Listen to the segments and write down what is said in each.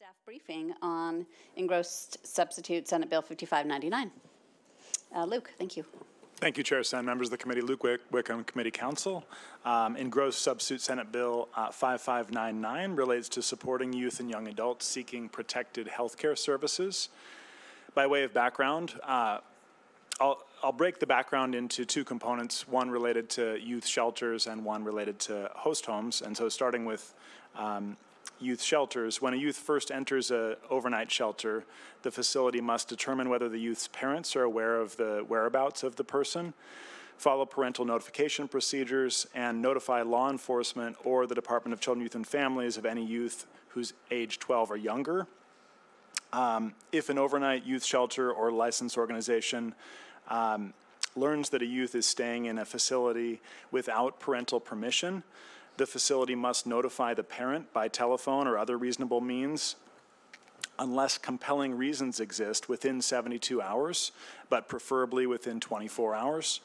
Staff briefing on engrossed substitute Senate Bill 5599. Luke, thank you. Thank you, Chair Sen. Members of the committee, Luke Wickham, Committee Counsel. Engrossed substitute Senate Bill 5599 relates to supporting youth and young adults seeking protected health care services. By way of background, I'll break the background into two components, one related to youth shelters and one related to host homes. And so starting with youth shelters, when a youth first enters an overnight shelter, the facility must determine whether the youth's parents are aware of the whereabouts of the person, follow parental notification procedures, and notify law enforcement or the Department of Children, Youth, and Families of any youth who's age 12 or younger. If an overnight youth shelter or licensed organization learns that a youth is staying in a facility without parental permission, the facility must notify the parent by telephone or other reasonable means unless compelling reasons exist within 72 hours, but preferably within 24 hours.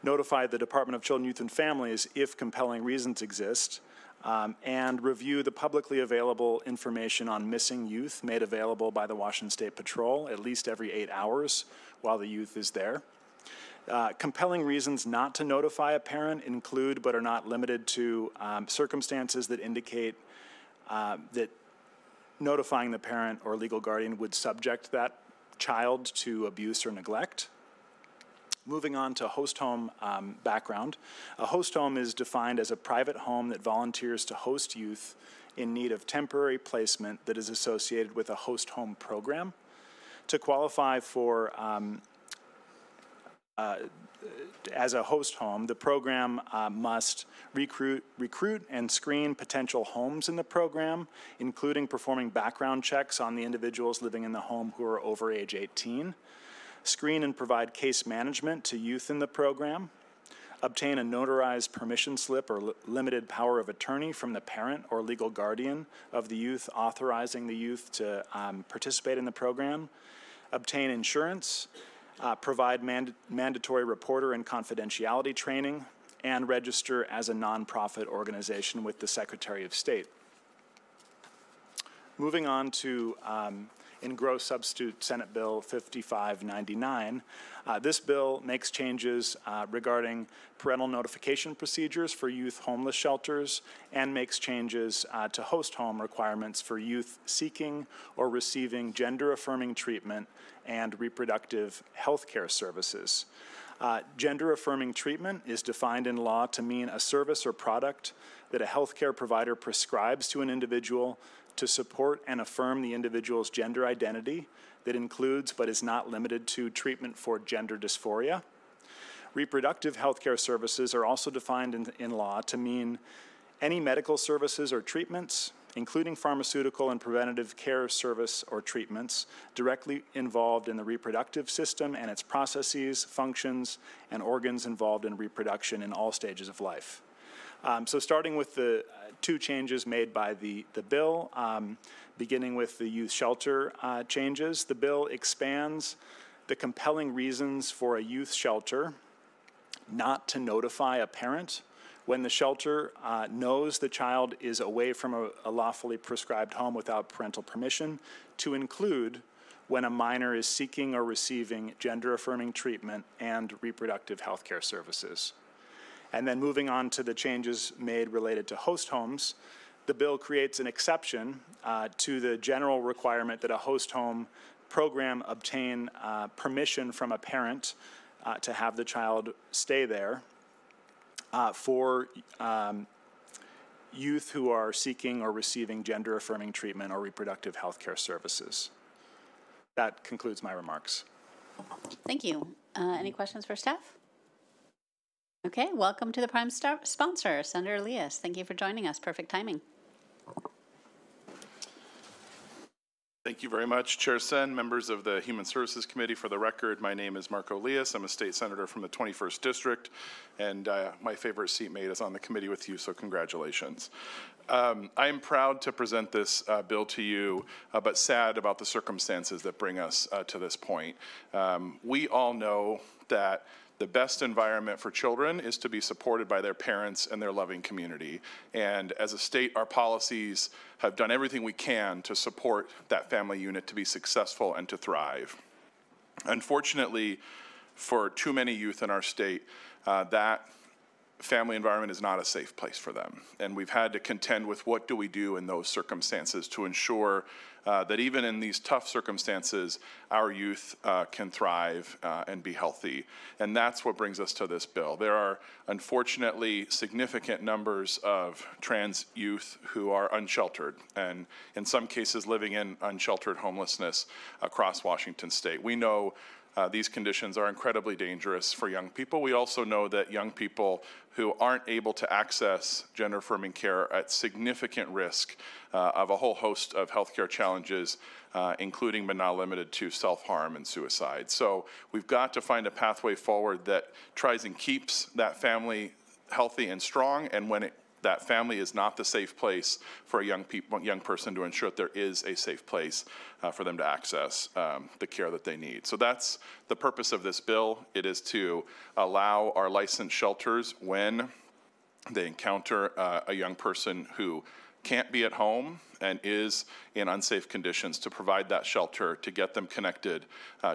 Notify the Department of Children, Youth, and Families if compelling reasons exist, and review the publicly available information on missing youth made available by the Washington State Patrol at least every 8 hours while the youth is there. Compelling reasons not to notify a parent include but are not limited to circumstances that indicate that notifying the parent or legal guardian would subject that child to abuse or neglect. Moving on to host home background. A host home is defined as a private home that volunteers to host youth in need of temporary placement that is associated with a host home program. To qualify for as a host home, the program must recruit and screen potential homes in the program, including performing background checks on the individuals living in the home who are over age 18, screen and provide case management to youth in the program, obtain a notarized permission slip or limited power of attorney from the parent or legal guardian of the youth authorizing the youth to participate in the program, obtain insurance, provide mandatory reporter and confidentiality training, and register as a nonprofit organization with the Secretary of State. Moving on to engrossed substitute Senate Bill 5599. This bill makes changes regarding parental notification procedures for youth homeless shelters and makes changes to host home requirements for youth seeking or receiving gender-affirming treatment and reproductive health care services. Gender-affirming treatment is defined in law to mean a service or product that a healthcare provider prescribes to an individual to support and affirm the individual's gender identity that includes but is not limited to treatment for gender dysphoria. Reproductive healthcare services are also defined in law to mean any medical services or treatments, including pharmaceutical and preventative care service or treatments directly involved in the reproductive system and its processes, functions, and organs involved in reproduction in all stages of life. So starting with the two changes made by the bill, beginning with the youth shelter changes, the bill expands the compelling reasons for a youth shelter not to notify a parent when the shelter knows the child is away from a lawfully prescribed home without parental permission, to include when a minor is seeking or receiving gender-affirming treatment and reproductive health care services. And then moving on to the changes made related to host homes, the bill creates an exception to the general requirement that a host home program obtain permission from a parent to have the child stay there for youth who are seeking or receiving gender-affirming treatment or reproductive health care services. That concludes my remarks. Thank you. Any questions for staff? Okay, welcome to the prime sponsor, Senator Elias. Thank you for joining us. Perfect timing. Thank you very much, Chair Sen, members of the Human Services Committee. For the record, my name is Marco Elias. I'm a state senator from the 21st District, and my favorite seatmate is on the committee with you, so congratulations. I am proud to present this bill to you, but sad about the circumstances that bring us to this point. We all know that the best environment for children is to be supported by their parents and their loving community. And as a state, our policies have done everything we can to support that family unit to be successful and to thrive. Unfortunately, for too many youth in our state, that family environment is not a safe place for them. And we've had to contend with what do we do in those circumstances to ensure that even in these tough circumstances, our youth can thrive and be healthy. And that's what brings us to this bill. There are unfortunately significant numbers of trans youth who are unsheltered, and in some cases living in unsheltered homelessness across Washington state. We know these conditions are incredibly dangerous for young people. We also know that young people who aren't able to access gender-affirming care are at significant risk of a whole host of healthcare challenges, including but not limited to self-harm and suicide. So we've got to find a pathway forward that tries and keeps that family healthy and strong, and when that family is not the safe place for a young person, to ensure that there is a safe place for them to access the care that they need. So that's the purpose of this bill. It is to allow our licensed shelters, when they encounter a young person who can't be at home and is in unsafe conditions, to provide that shelter, to get them connected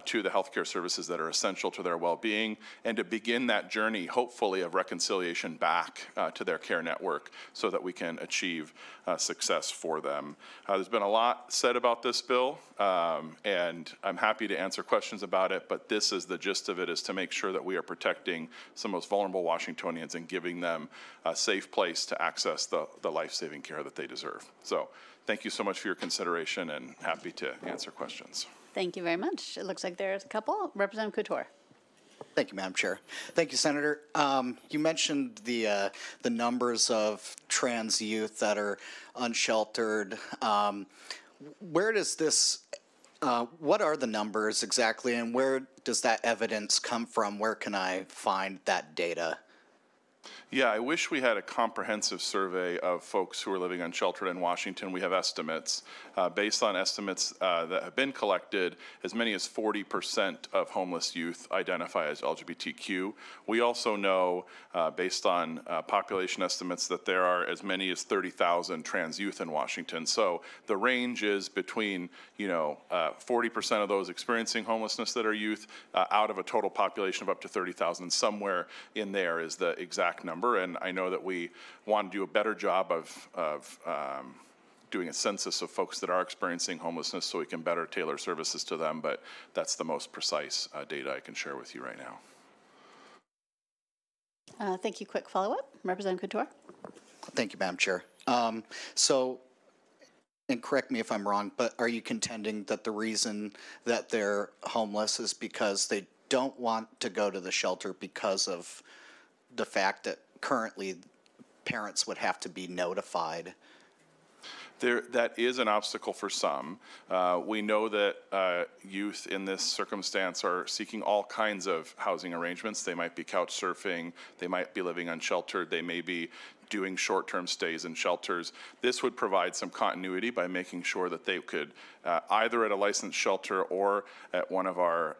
to the healthcare services that are essential to their well-being, and to begin that journey, hopefully, of reconciliation back to their care network so that we can achieve success for them. There's been a lot said about this bill, and I'm happy to answer questions about it, but this is the gist of it, is to make sure that we are protecting some most vulnerable Washingtonians and giving them a safe place to access the life-saving care that they deserve. So thank you so much for your consideration, and happy to answer questions. Thank you very much. It looks like there's a couple. Representative Couture. Thank you, Madam Chair. Thank you, Senator. You mentioned the numbers of trans youth that are unsheltered. Where does this, what are the numbers exactly, and where does that evidence come from? Where can I find that data? Yeah, I wish we had a comprehensive survey of folks who are living unsheltered in Washington. We have estimates. Based on estimates that have been collected, as many as 40% of homeless youth identify as LGBTQ. We also know, based on population estimates, that there are as many as 30,000 trans youth in Washington. So the range is between, 40% of those experiencing homelessness that are youth, out of a total population of up to 30,000. Somewhere in there is the exact number. And I know that we want to do a better job of doing a census of folks that are experiencing homelessness so we can better tailor services to them, but that's the most precise data I can share with you right now. Thank you. Quick follow-up. Representative Couture. Thank you, Madam Chair. So, and correct me if I'm wrong, but are you contending that the reason that they're homeless is because they don't want to go to the shelter because of the fact that currently parents would have to be notified? That is an obstacle for some. We know that youth in this circumstance are seeking all kinds of housing arrangements. They might be couch surfing, they might be living unsheltered, they may be doing short-term stays in shelters. This would provide some continuity by making sure that they could, either at a licensed shelter or at one of our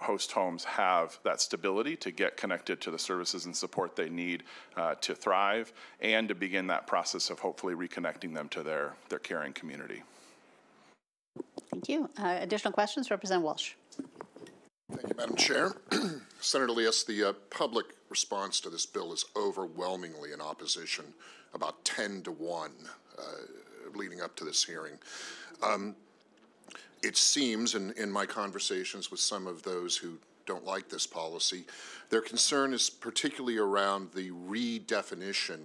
host homes, have that stability to get connected to the services and support they need to thrive, and to begin that process of hopefully reconnecting them to their caring community. Thank you. Additional questions? Representative Walsh. Thank you, Madam Chair. Senator Leas, the public response to this bill is overwhelmingly in opposition, about 10-1 leading up to this hearing. It seems, in my conversations with some of those who don't like this policy, their concern is particularly around the redefinition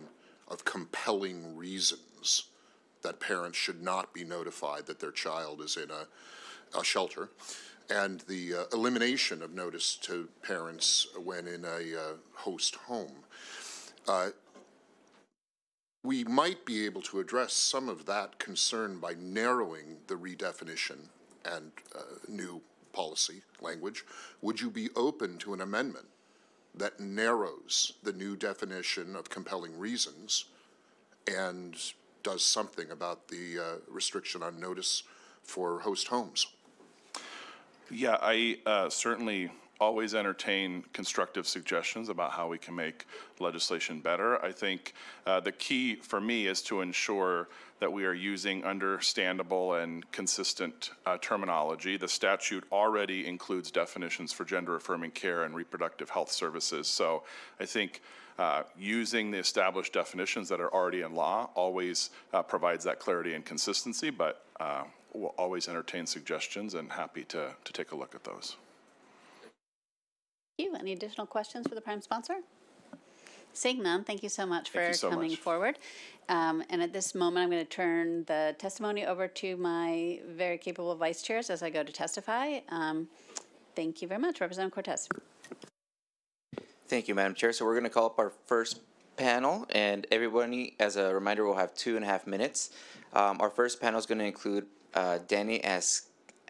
of compelling reasons that parents should not be notified that their child is in a shelter, and the elimination of notice to parents when in a host home. We might be able to address some of that concern by narrowing the redefinition and new policy language. Would you be open to an amendment that narrows the new definition of compelling reasons and does something about the restriction on notice for host homes? Yeah, I certainly always entertain constructive suggestions about how we can make legislation better. I think the key for me is to ensure that we are using understandable and consistent terminology. The statute already includes definitions for gender-affirming care and reproductive health services. So I think using the established definitions that are already in law always provides that clarity and consistency, but we'll always entertain suggestions and happy to take a look at those. Thank you. Any additional questions for the prime sponsor? Seeing none, thank you so much for coming forward. And at this moment, I'm going to turn the testimony over to my very capable vice chairs as I go to testify. Thank you very much. Representative Cortez. Thank you, Madam Chair. So we're going to call up our first panel, and everybody, as a reminder, will have 2.5 minutes. Our first panel is going to include Danny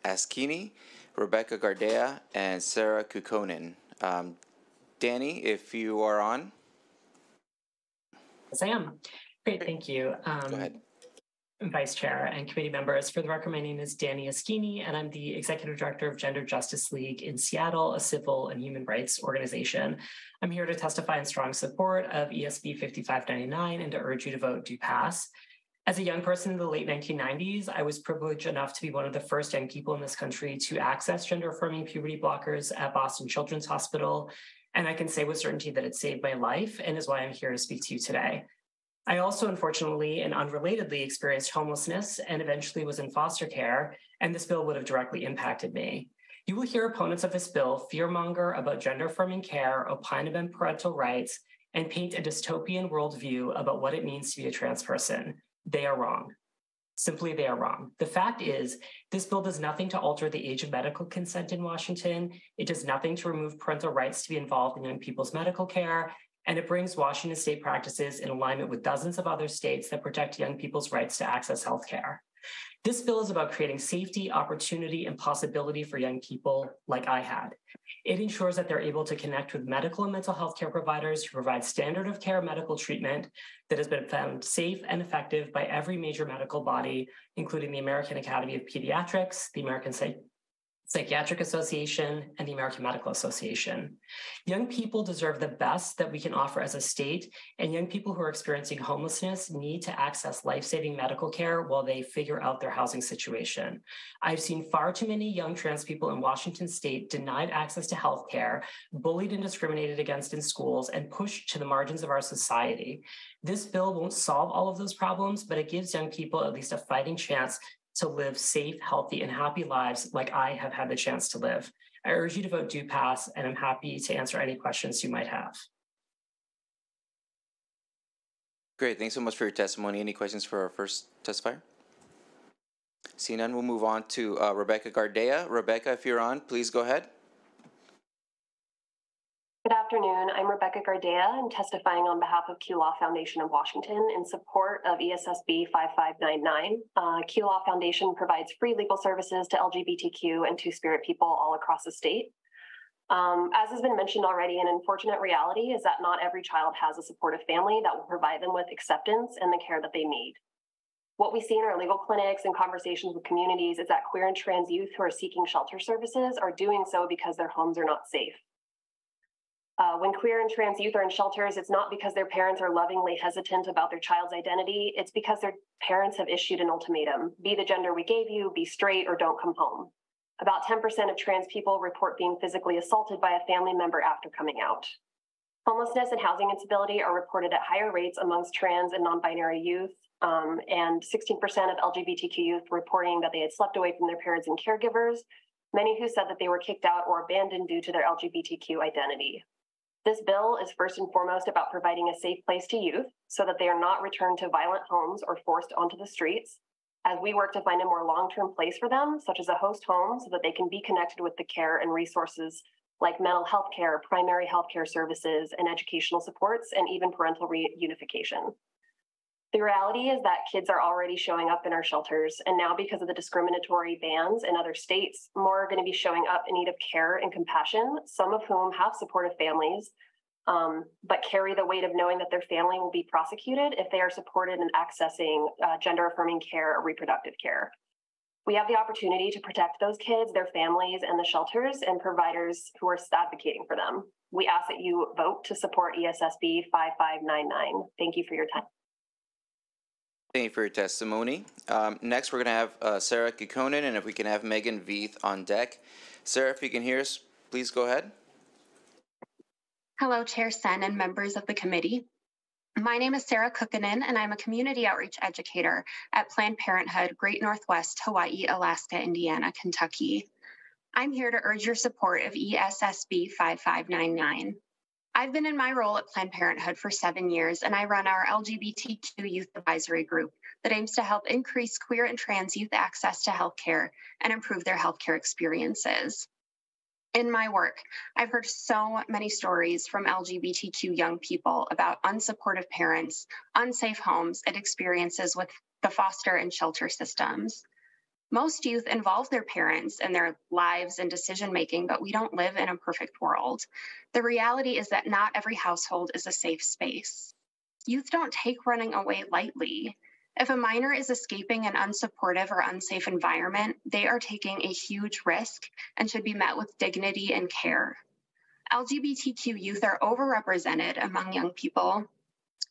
Askini, Rebecca Gardea, and Sarah Kukkonen. Danny, if you are on. Yes, I am. Great, thank you. Go ahead. Vice Chair and committee members. For the record, my name is Danny Askini, and I'm the Executive Director of Gender Justice League in Seattle, a civil and human rights organization. I'm here to testify in strong support of ESB 5599 and to urge you to vote do pass. As a young person in the late 1990s, I was privileged enough to be one of the first young people in this country to access gender-affirming puberty blockers at Boston Children's Hospital, and I can say with certainty that it saved my life and is why I'm here to speak to you today. I also, unfortunately and unrelatedly, experienced homelessness and eventually was in foster care, and this bill would have directly impacted me. You will hear opponents of this bill fearmonger about gender-affirming care, opine about parental rights, and paint a dystopian worldview about what it means to be a trans person. They are wrong. Simply, they are wrong. The fact is, this bill does nothing to alter the age of medical consent in Washington. It does nothing to remove parental rights to be involved in young people's medical care. And it brings Washington state practices in alignment with dozens of other states that protect young people's rights to access healthcare. This bill is about creating safety, opportunity, and possibility for young people like I had. It ensures that they're able to connect with medical and mental health care providers who provide standard of care medical treatment that has been found safe and effective by every major medical body, including the American Academy of Pediatrics, the American Psychiatric Association, and the American Medical Association. Young people deserve the best that we can offer as a state, and young people who are experiencing homelessness need to access life-saving medical care while they figure out their housing situation. I've seen far too many young trans people in Washington state denied access to health care, bullied and discriminated against in schools, and pushed to the margins of our society. This bill won't solve all of those problems, but it gives young people at least a fighting chance to live safe, healthy, and happy lives like I have had the chance to live. I urge you to vote do pass, and I'm happy to answer any questions you might have. Great, thanks so much for your testimony. Any questions for our first testifier? Seeing none, we'll move on to Rebecca Gardea. Rebecca, if you're on, please go ahead. Good afternoon. I'm Rebecca Gardea and testifying on behalf of Q Law Foundation of Washington in support of ESSB 5599. Q Law Foundation provides free legal services to LGBTQ and Two-Spirit people all across the state. As has been mentioned already, an unfortunate reality is that not every child has a supportive family that will provide them with acceptance and the care that they need. What we see in our legal clinics and conversations with communities is that queer and trans youth who are seeking shelter services are doing so because their homes are not safe. When queer and trans youth are in shelters, it's not because their parents are lovingly hesitant about their child's identity. It's because their parents have issued an ultimatum: be the gender we gave you, be straight, or don't come home. About 10% of trans people report being physically assaulted by a family member after coming out. Homelessness and housing instability are reported at higher rates amongst trans and non-binary youth, and 16% of LGBTQ youth reporting that they had slept away from their parents and caregivers, many who said that they were kicked out or abandoned due to their LGBTQ identity. This bill is first and foremost about providing a safe place to youth so that they are not returned to violent homes or forced onto the streets, as we work to find a more long-term place for them, such as a host home, so that they can be connected with the care and resources like mental health care, primary health care services, and educational supports, and even parental reunification. The reality is that kids are already showing up in our shelters, and now because of the discriminatory bans in other states, more are going to be showing up in need of care and compassion, some of whom have supportive families, but carry the weight of knowing that their family will be prosecuted if they are supported in accessing gender-affirming care or reproductive care. We have the opportunity to protect those kids, their families, and the shelters and providers who are advocating for them. We ask that you vote to support ESSB 5599. Thank you for your time. Thank you for your testimony. Next, we're going to have Sarah Kikonen, and if we can have Megan Veith on deck. Sarah, if you can hear us, please go ahead. Hello, Chair Sen and members of the committee. My name is Sarah Kukkonen, and I'm a community outreach educator at Planned Parenthood, Great Northwest, Hawaii, Alaska, Indiana, Kentucky. I'm here to urge your support of ESSB 5599. I've been in my role at Planned Parenthood for 7 years, and I run our LGBTQ youth advisory group that aims to help increase queer and trans youth access to healthcare and improve their healthcare experiences. In my work, I've heard so many stories from LGBTQ young people about unsupportive parents, unsafe homes, and experiences with the foster and shelter systems. Most youth involve their parents in their lives and decision-making, but we don't live in a perfect world. The reality is that not every household is a safe space. Youth don't take running away lightly. If a minor is escaping an unsupportive or unsafe environment, they are taking a huge risk and should be met with dignity and care. LGBTQ youth are overrepresented among young people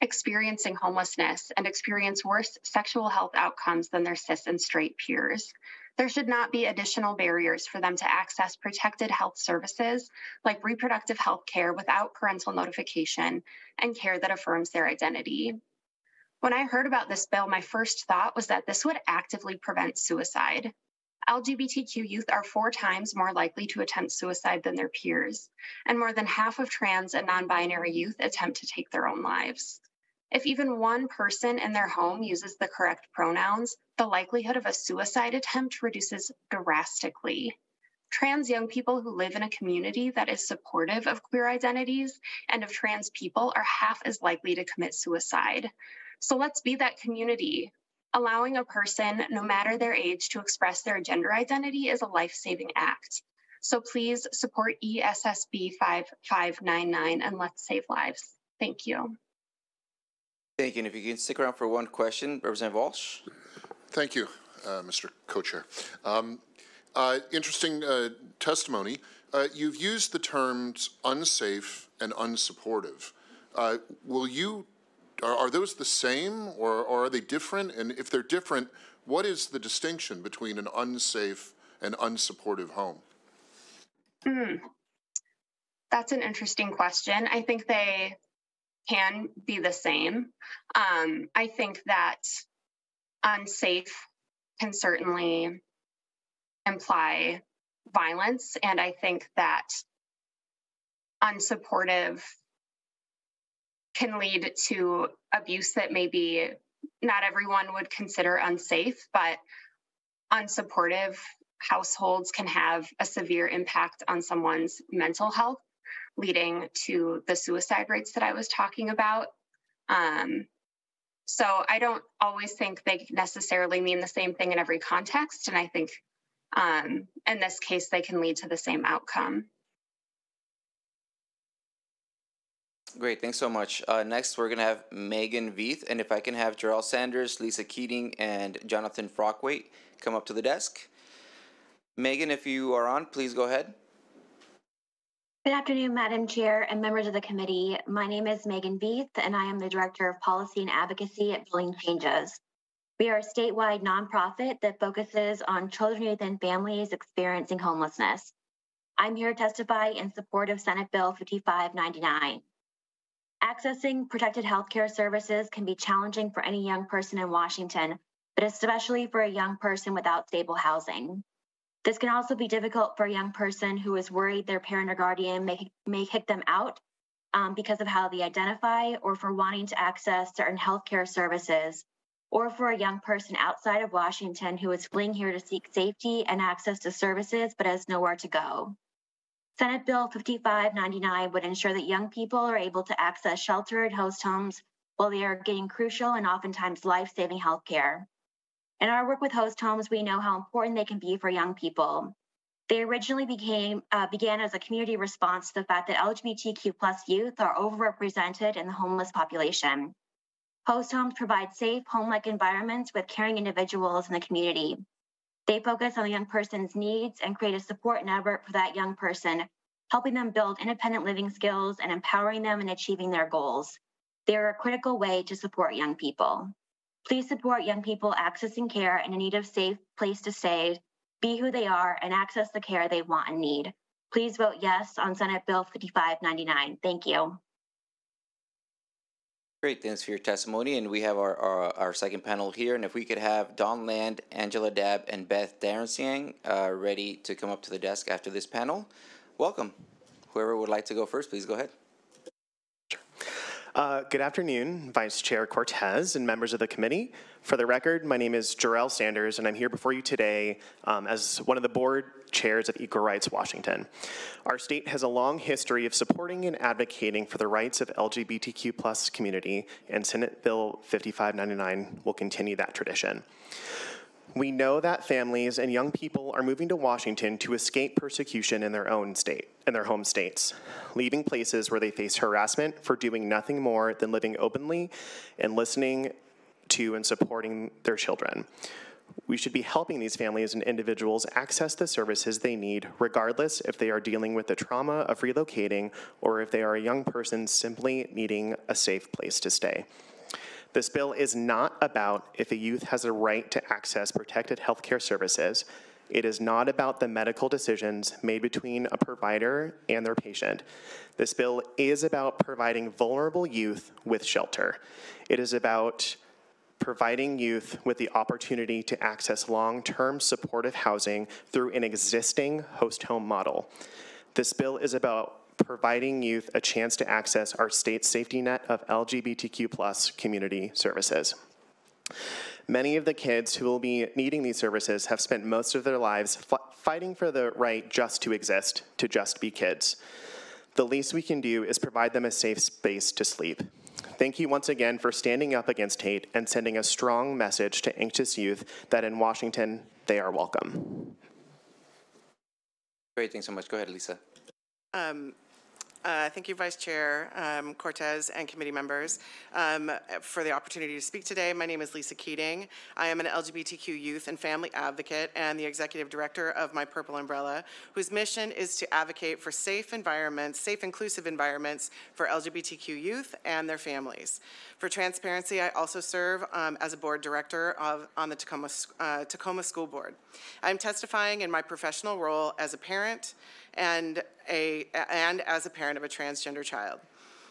experiencing homelessness and experience worse sexual health outcomes than their cis and straight peers. There should not be additional barriers for them to access protected health services like reproductive health care without parental notification and care that affirms their identity. When I heard about this bill, my first thought was that this would actively prevent suicide. LGBTQ youth are 4 times more likely to attempt suicide than their peers, and more than half of trans and non-binary youth attempt to take their own lives. If even one person in their home uses the correct pronouns, the likelihood of a suicide attempt reduces drastically. Trans young people who live in a community that is supportive of queer identities and of trans people are half as likely to commit suicide. So let's be that community. Allowing a person, no matter their age, to express their gender identity is a life-saving act. So please support ESSB 5599 and let's save lives. Thank you. Thank you. And if you can stick around for one question, Representative Walsh. Thank you, Mr. Co-Chair. Interesting testimony. You've used the terms unsafe and unsupportive. Are those the same, or are they different? And if they're different, what is the distinction between an unsafe and unsupportive home? That's an interesting question. I think they can be the same. I think that unsafe can certainly imply violence, and I think that unsupportive can lead to abuse that maybe not everyone would consider unsafe, but unsupportive households can have a severe impact on someone's mental health, leading to the suicide rates that I was talking about. So I don't always think they necessarily mean the same thing in every context, and I think in this case, they can lead to the same outcome. Great, thanks so much. Next, we're going to have Megan Veith, and if I can have Jarrell Sanders, Lisa Keating, and Jonathan Frockwaite come up to the desk. Megan, if you are on, please go ahead. Good afternoon, Madam Chair and members of the committee. My name is Megan Veith, and I am the Director of Policy and Advocacy at Building Changes. We are a statewide nonprofit that focuses on children, youth, and families experiencing homelessness. I'm here to testify in support of Senate Bill 5599. Accessing protected healthcare services can be challenging for any young person in Washington, but especially for a young person without stable housing. This can also be difficult for a young person who is worried their parent or guardian may kick them out because of how they identify, or for wanting to access certain healthcare services, or for a young person outside of Washington who is fleeing here to seek safety and access to services but has nowhere to go. Senate Bill 5599 would ensure that young people are able to access shelter and host homes while they are getting crucial and oftentimes life-saving health care. In our work with host homes, we know how important they can be for young people. They originally began as a community response to the fact that LGBTQ+ youth are overrepresented in the homeless population. Host homes provide safe, home-like environments with caring individuals in the community. They focus on the young person's needs and create a support network for that young person, helping them build independent living skills and empowering them in achieving their goals. They are a critical way to support young people. Please support young people accessing care and in need of a safe place to stay, be who they are, and access the care they want and need. Please vote yes on Senate Bill 5599. Thank you. Great, thanks for your testimony. And we have our second panel here. And if we could have Dawn Land, Angela Dabb, and Beth Darensiang ready to come up to the desk after this panel. Welcome. Whoever would like to go first, please go ahead. Good afternoon, Vice Chair Cortez and members of the committee. For the record, my name is Jarrell Sanders, and I'm here before you today as one of the board chairs of Equal Rights Washington. Our state has a long history of supporting and advocating for the rights of LGBTQ+ community, and Senate Bill 5599 will continue that tradition. We know that families and young people are moving to Washington to escape persecution in their own state, in their home states, leaving places where they face harassment for doing nothing more than living openly and listening to and supporting their children. We should be helping these families and individuals access the services they need, regardless if they are dealing with the trauma of relocating or if they are a young person simply needing a safe place to stay. This bill is not about if a youth has a right to access protected healthcare services. It is not about the medical decisions made between a provider and their patient. This bill is about providing vulnerable youth with shelter. It is about providing youth with the opportunity to access long-term supportive housing through an existing host home model. This bill is about providing youth a chance to access our state's safety net of LGBTQ+ community services. Many of the kids who will be needing these services have spent most of their lives fighting for the right just to exist, to just be kids. The least we can do is provide them a safe space to sleep. Thank you once again for standing up against hate and sending a strong message to anxious youth that in Washington, they are welcome. Great, thanks so much. Go ahead, Lisa. Thank you, Vice Chair Cortez and committee members, for the opportunity to speak today. My name is Lisa Keating. I am an LGBTQ youth and family advocate and the executive director of My Purple Umbrella, whose mission is to advocate for safe environments, safe, inclusive environments for LGBTQ youth and their families. For transparency, I also serve as a board director on the Tacoma School Board. I'm testifying in my professional role as a parent and as a parent of a transgender child.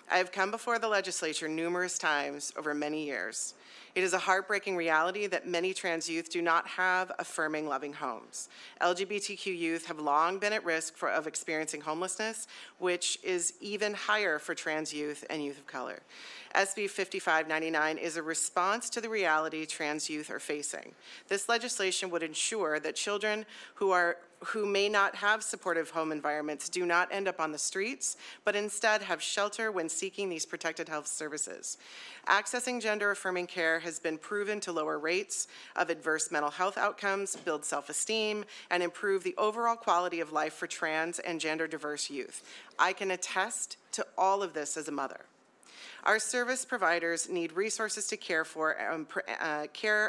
I have come before the legislature numerous times over many years. It is a heartbreaking reality that many trans youth do not have affirming, loving homes. LGBTQ youth have long been at risk of experiencing homelessness, which is even higher for trans youth and youth of color. SB 5599 is a response to the reality trans youth are facing. This legislation would ensure that children who may not have supportive home environments do not end up on the streets, but instead have shelter when seeking these protected health services. Accessing gender-affirming care has been proven to lower rates of adverse mental health outcomes, build self-esteem, and improve the overall quality of life for trans and gender-diverse youth. I can attest to all of this as a mother. Our service providers need resources to care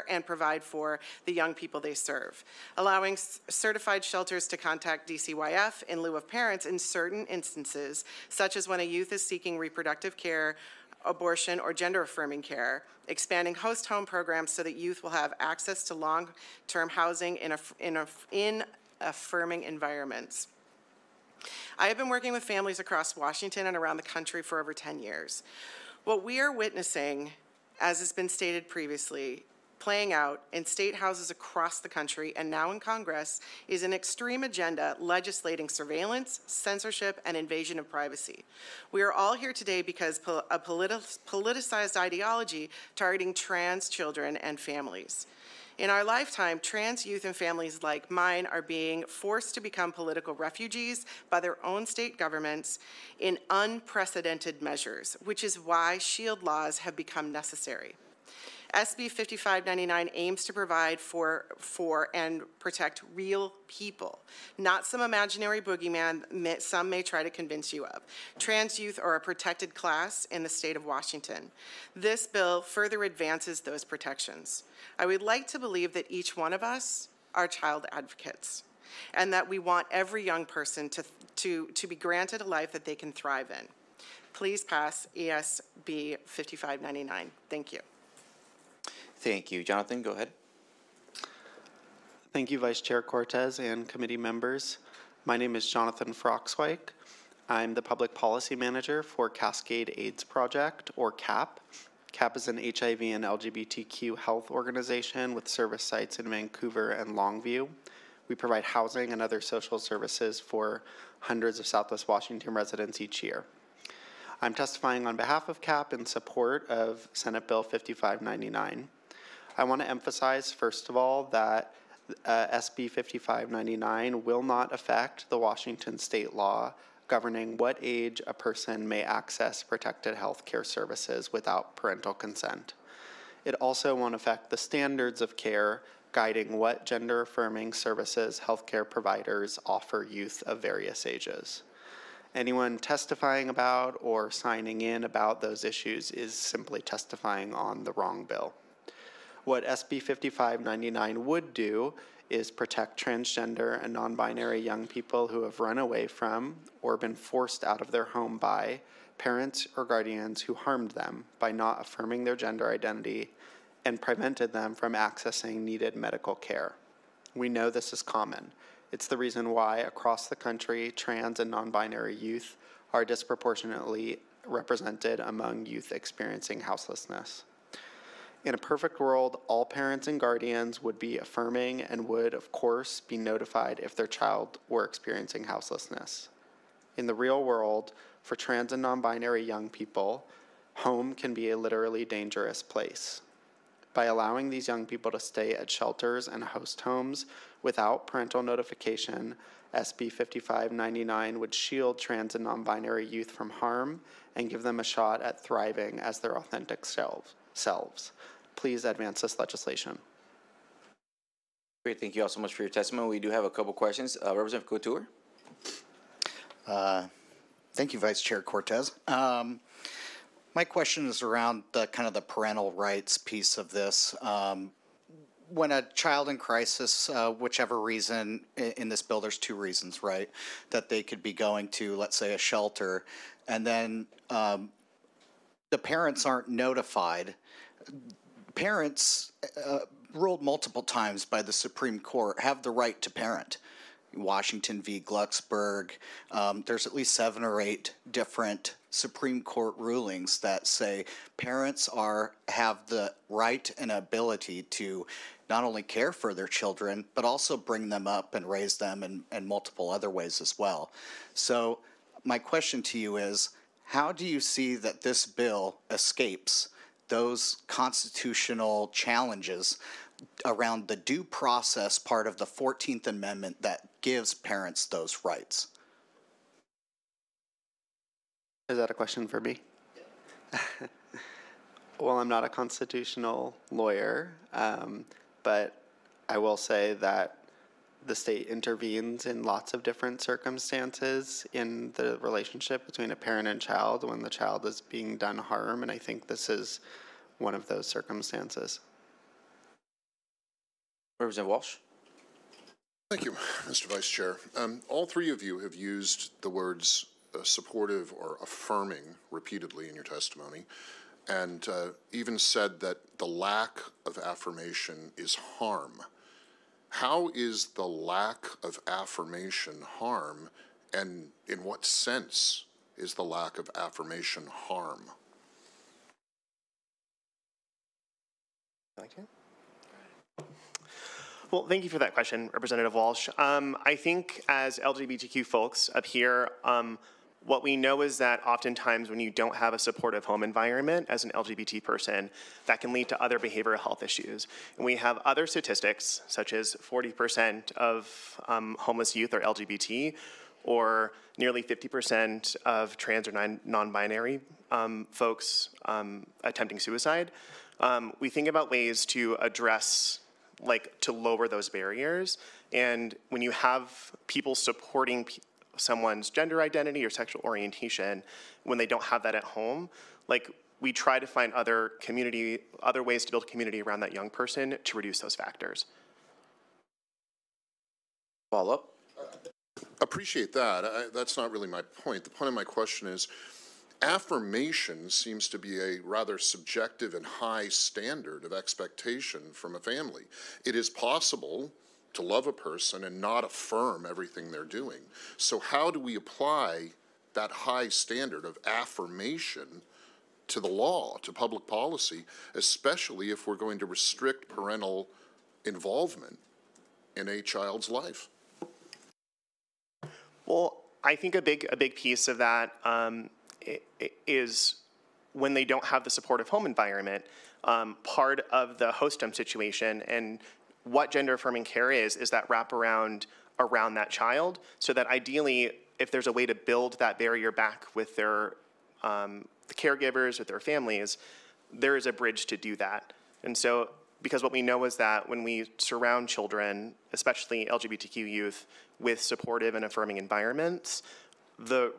and provide for the young people they serve. Allowing certified shelters to contact DCYF in lieu of parents in certain instances, such as when a youth is seeking reproductive care, abortion, or gender-affirming care, expanding host home programs so that youth will have access to long-term housing in affirming environments. I have been working with families across Washington and around the country for over 10 years. What we are witnessing, as has been stated previously, playing out in state houses across the country and now in Congress is an extreme agenda legislating surveillance, censorship, and invasion of privacy. We are all here today because a politicized ideology targeting trans children and families. In our lifetime, trans youth and families like mine are being forced to become political refugees by their own state governments in unprecedented measures, which is why SHIELD laws have become necessary. SB 5599 aims to provide for and protect real people, not some imaginary boogeyman some may try to convince you of. Trans youth are a protected class in the state of Washington. This bill further advances those protections. I would like to believe that each one of us are child advocates, and that we want every young person to be granted a life that they can thrive in. Please pass ESB 5599. Thank you. Thank you. Jonathan, go ahead. Thank you, Vice Chair Cortez and committee members. My name is Jonathan Froxwyk. I'm the Public Policy Manager for Cascade AIDS Project, or CAP. CAP is an HIV and LGBTQ health organization with service sites in Vancouver and Longview. We provide housing and other social services for hundreds of Southwest Washington residents each year. I'm testifying on behalf of CAP in support of Senate Bill 5599. I want to emphasize, first of all, that SB 5599 will not affect the Washington state law governing what age a person may access protected health care services without parental consent. It also won't affect the standards of care guiding what gender-affirming services healthcare providers offer youth of various ages. Anyone testifying about or signing in about those issues is simply testifying on the wrong bill. What SB 5599 would do is protect transgender and non-binary young people who have run away from or been forced out of their home by parents or guardians who harmed them by not affirming their gender identity and prevented them from accessing needed medical care. We know this is common. It's the reason why across the country, trans and non-binary youth are disproportionately represented among youth experiencing houselessness. In a perfect world, all parents and guardians would be affirming and would, of course, be notified if their child were experiencing houselessness. In the real world, for trans and non-binary young people, home can be a literally dangerous place. By allowing these young people to stay at shelters and host homes without parental notification, SB 5599 would shield trans and non-binary youth from harm and give them a shot at thriving as their authentic selves. Please advance this legislation. Great, thank you all so much for your testimony. We do have a couple questions. Representative Couture. Thank you, Vice Chair Cortez. My question is around the kind of the parental rights piece of this. When a child in crisis, whichever reason, in this bill there's two reasons, right, that they could be going to, let's say, a shelter, and then the parents aren't notified. Parents, ruled multiple times by the Supreme Court, have the right to parent. Washington v. Glucksberg, there's at least 7 or 8 different Supreme Court rulings that say parents have the right and ability to not only care for their children, but also bring them up and raise them in multiple other ways as well. So my question to you is, how do you see that this bill escapes those constitutional challenges around the due process part of the 14th Amendment that gives parents those rights? Is that a question for me? Well, I'm not a constitutional lawyer, but I will say that the state intervenes in lots of different circumstances in the relationship between a parent and child when the child is being done harm, and I think this is one of those circumstances. Representative Walsh. Thank you, Mr. Vice Chair. All three of you have used the words supportive or affirming repeatedly in your testimony, and even said that the lack of affirmation is harm. How is the lack of affirmation harm, and in what sense is the lack of affirmation harm? Thank you. Well, thank you for that question, Representative Walsh. I think as LGBTQ folks up here, what we know is that oftentimes when you don't have a supportive home environment as an LGBT person, that can lead to other behavioral health issues. And we have other statistics, such as 40% of homeless youth are LGBT, or nearly 50% of trans or non-binary folks attempting suicide. We think about ways to address, to lower those barriers. And when you have people supporting someone's gender identity or sexual orientation, when they don't have that at home, we try to find other ways to build community around that young person to reduce those factors. Follow up. Appreciate that. That's not really my point. The point of my question is, affirmation seems to be a rather subjective and high standard of expectation from a family. It is possible to love a person and not affirm everything they're doing. So how do we apply that high standard of affirmation to the law, to public policy, especially if we're going to restrict parental involvement in a child's life? Well, I think a big piece of that is when they don't have the supportive home environment. Part of the host home situation and what gender affirming care is that wraparound around that child, so that ideally, if there's a way to build that barrier back with their the caregivers, with their families, there is a bridge to do that. And so, because what we know is that when we surround children, especially LGBTQ youth, with supportive and affirming environments, the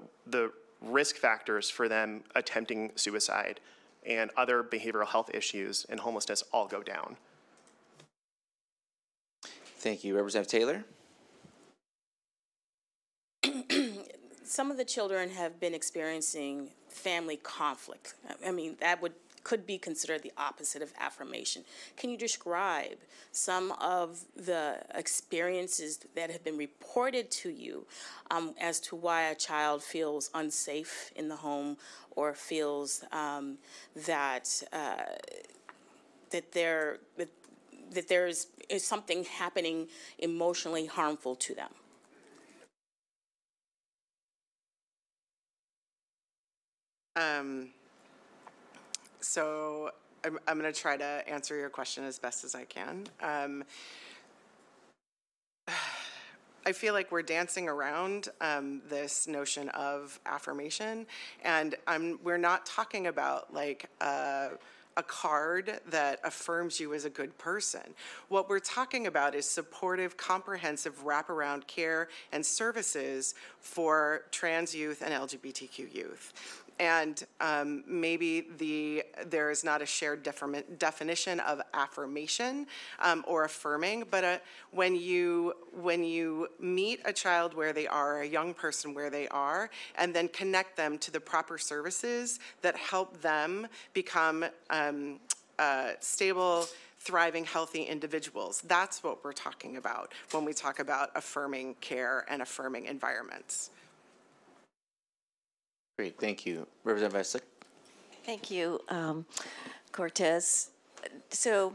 risk factors for them attempting suicide and other behavioral health issues and homelessness all go down. Thank you. Representative Taylor? Some of the children have been experiencing family conflict. I mean, that could be considered the opposite of affirmation. Can you describe some of the experiences that have been reported to you as to why a child feels unsafe in the home or feels that there is something happening emotionally harmful to them? So I'm going to try to answer your question as best as I can. I feel like we're dancing around this notion of affirmation, and we're not talking about like a card that affirms you as a good person. What we're talking about is supportive, comprehensive wraparound care and services for trans youth and LGBTQ youth. And maybe there is not a shared definition of affirmation or affirming, but when you meet a child where they are, a young person where they are, and then connect them to the proper services that help them become stable, thriving, healthy individuals. That's what we're talking about when we talk about affirming care and affirming environments. Great, thank you. Representative Vesic. Thank you, Cortez. So,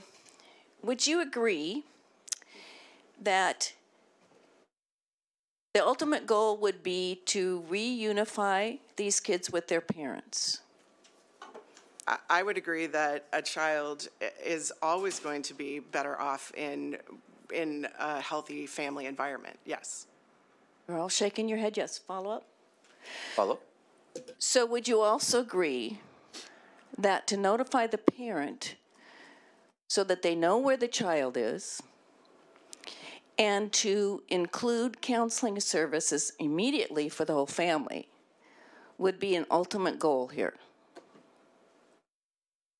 would you agree that the ultimate goal would be to reunify these kids with their parents? I would agree that a child is always going to be better off in a healthy family environment, yes. You're all shaking your head, yes. Follow up? Follow up. So would you also agree that to notify the parent so that they know where the child is and to include counseling services immediately for the whole family would be an ultimate goal here?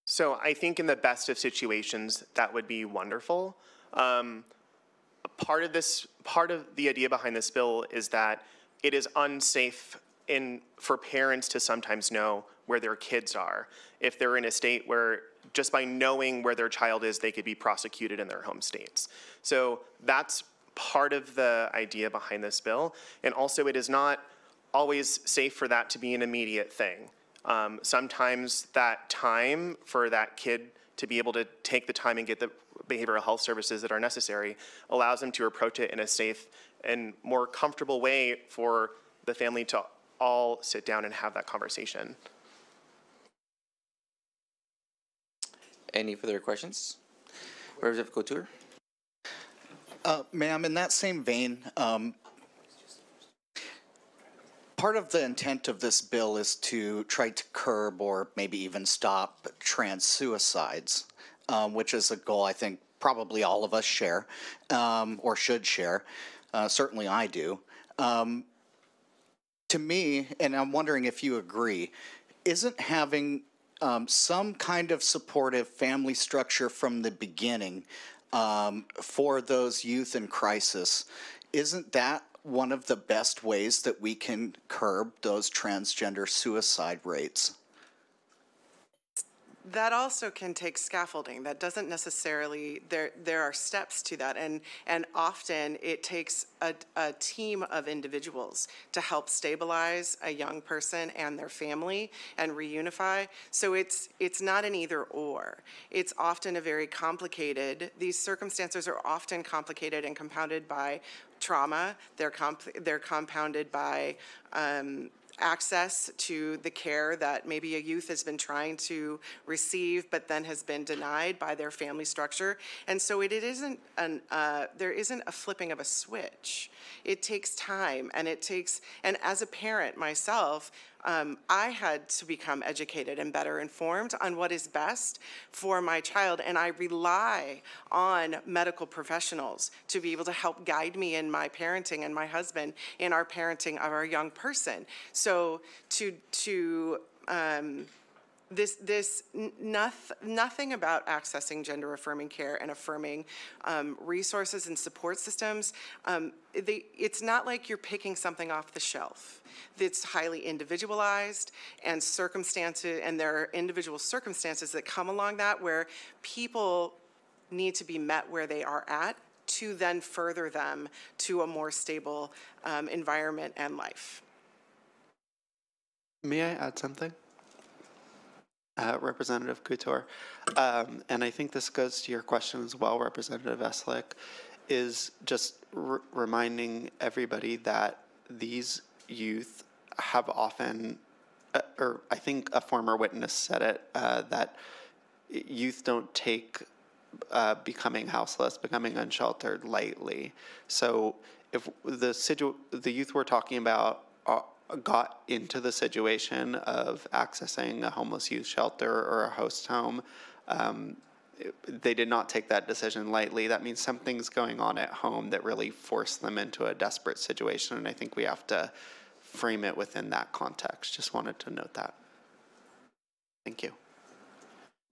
So I think in the best of situations, that would be wonderful. Part of the idea behind this bill is that it is unsafe for parents to sometimes know where their kids are. If they're in a state where just by knowing where their child is, they could be prosecuted in their home states. So that's part of the idea behind this bill. And also it is not always safe for that to be an immediate thing. Sometimes that time for that kid to be able to take the time and get the behavioral health services that are necessary allows them to approach it in a safe and more comfortable way for the family to all sit down and have that conversation. Any further questions? Representative Couture? Ma'am, in that same vein, part of the intent of this bill is to try to curb or maybe even stop trans suicides, which is a goal I think probably all of us share or should share. Certainly I do. To me, and I'm wondering if you agree, isn't having some kind of supportive family structure from the beginning for those youth in crisis, isn't that one of the best ways that we can curb those transgender suicide rates? That also can take scaffolding. That doesn't necessarily, there are steps to that, and often it takes a team of individuals to help stabilize a young person and their family and reunify. So it's not an either or. It's often a very complicated, these circumstances are often complicated and compounded by trauma. They're compounded by access to the care that maybe a youth has been trying to receive but then has been denied by their family structure. And so there isn't a flipping of a switch. It takes time, and and as a parent myself, I had to become educated and better informed on what is best for my child, and I rely on medical professionals to be able to help guide me in my parenting and my husband in our parenting of our young person. So nothing about accessing gender affirming care and affirming resources and support systems. It's not like you're picking something off the shelf. It's highly individualized, and there are individual circumstances that come along that where people need to be met where they are at to then further them to a more stable environment and life. May I add something? Representative Couture, and I think this goes to your question as well, Representative Eslick, is just reminding everybody that these youth have often, or I think a former witness said it, that youth don't take becoming houseless, becoming unsheltered lightly. So if the youth we're talking about got into the situation of accessing a homeless youth shelter or a host home, they did not take that decision lightly. That means something's going on at home that really forced them into a desperate situation, and I think we have to frame it within that context. Just wanted to note that. Thank you.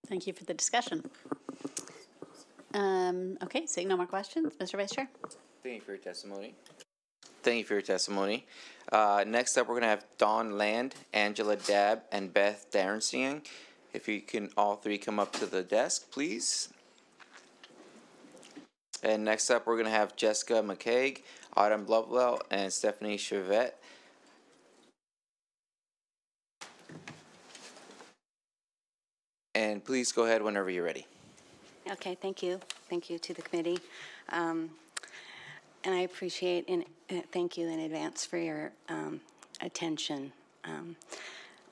Thank you for the discussion. Okay, seeing no more questions, Mr. Vice Chair. Thank you for your testimony. Thank you for your testimony. Next up, we're going to have Dawn Land, Angela Dabb, and Beth Darenstein. If you can all three come up to the desk, please. And next up, we're going to have Jessica McCaig, Autumn Lovewell, and Stephanie Chevette. And please go ahead whenever you're ready. Okay, thank you. Thank you to the committee. And I appreciate and thank you in advance for your attention.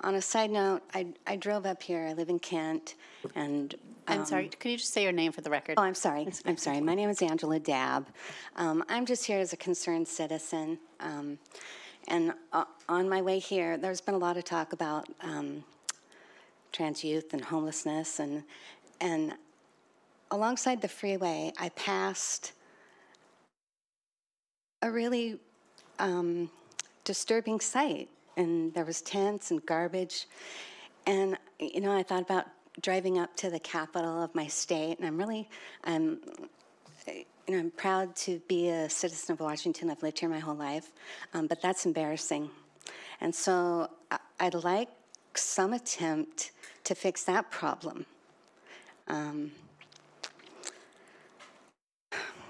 On a side note, I drove up here. I live in Kent, and I'm sorry. Could you just say your name for the record? Oh, I'm sorry. I'm sorry. My name is Angela Dabb. I'm just here as a concerned citizen. And on my way here, there's been a lot of talk about trans youth and homelessness, and alongside the freeway, I passed a really disturbing sight, and there was tents and garbage, and I thought about driving up to the capital of my state, and I'm proud to be a citizen of Washington. I've lived here my whole life, but that's embarrassing, and so I'd like some attempt to fix that problem.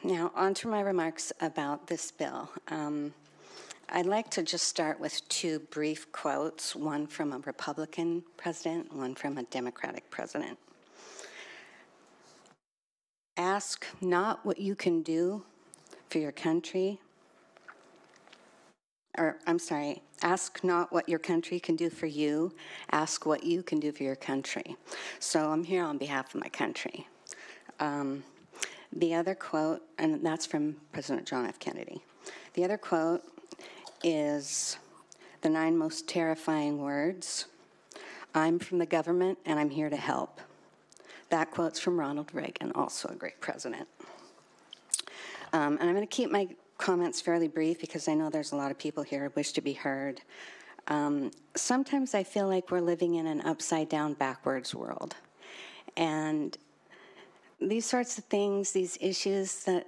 Now, on to my remarks about this bill. I'd like to just start with two brief quotes, one from a Republican president, one from a Democratic president. Ask not what you can do for your country, ask not what your country can do for you, ask what you can do for your country. So I'm here on behalf of my country. The other quote, and that's from President John F. Kennedy. The other quote is the 9 most terrifying words. I'm from the government and I'm here to help. That quote's from Ronald Reagan, also a great president. And I'm going to keep my comments fairly brief because I know there's a lot of people here who wish to be heard. Sometimes I feel like we're living in an upside-down, backwards world. And these sorts of things, these issues that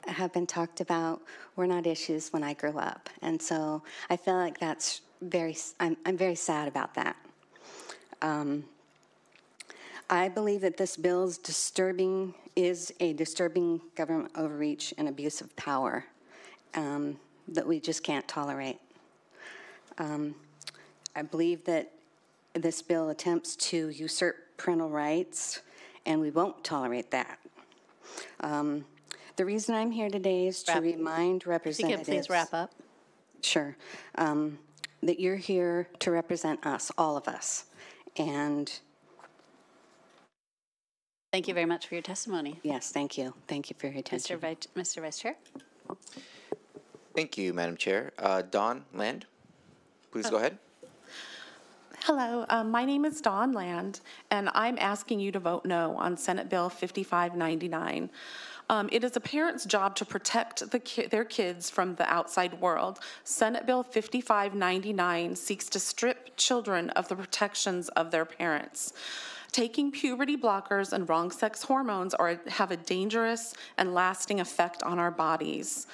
have been talked about were not issues when I grew up. And so I feel like that's I'm very sad about that. I believe that this bill is a disturbing government overreach and abuse of power that we just can't tolerate. I believe that this bill attempts to usurp parental rights, and we won't tolerate that. The reason I'm here today is to remind representatives. If you could please wrap up. Sure. That you're here to represent us, all of us. And thank you very much for your testimony. Yes, thank you. Thank you for your attention. Mr. Vice Chair. Thank you, Madam Chair. Dawn Land, please go ahead. Hello, my name is Dawn Land, and I'm asking you to vote no on Senate Bill 5599. It is a parent's job to protect their kids from the outside world. Senate Bill 5599 seeks to strip children of the protections of their parents. Taking puberty blockers and wrong sex hormones have a dangerous and lasting effect on our bodies.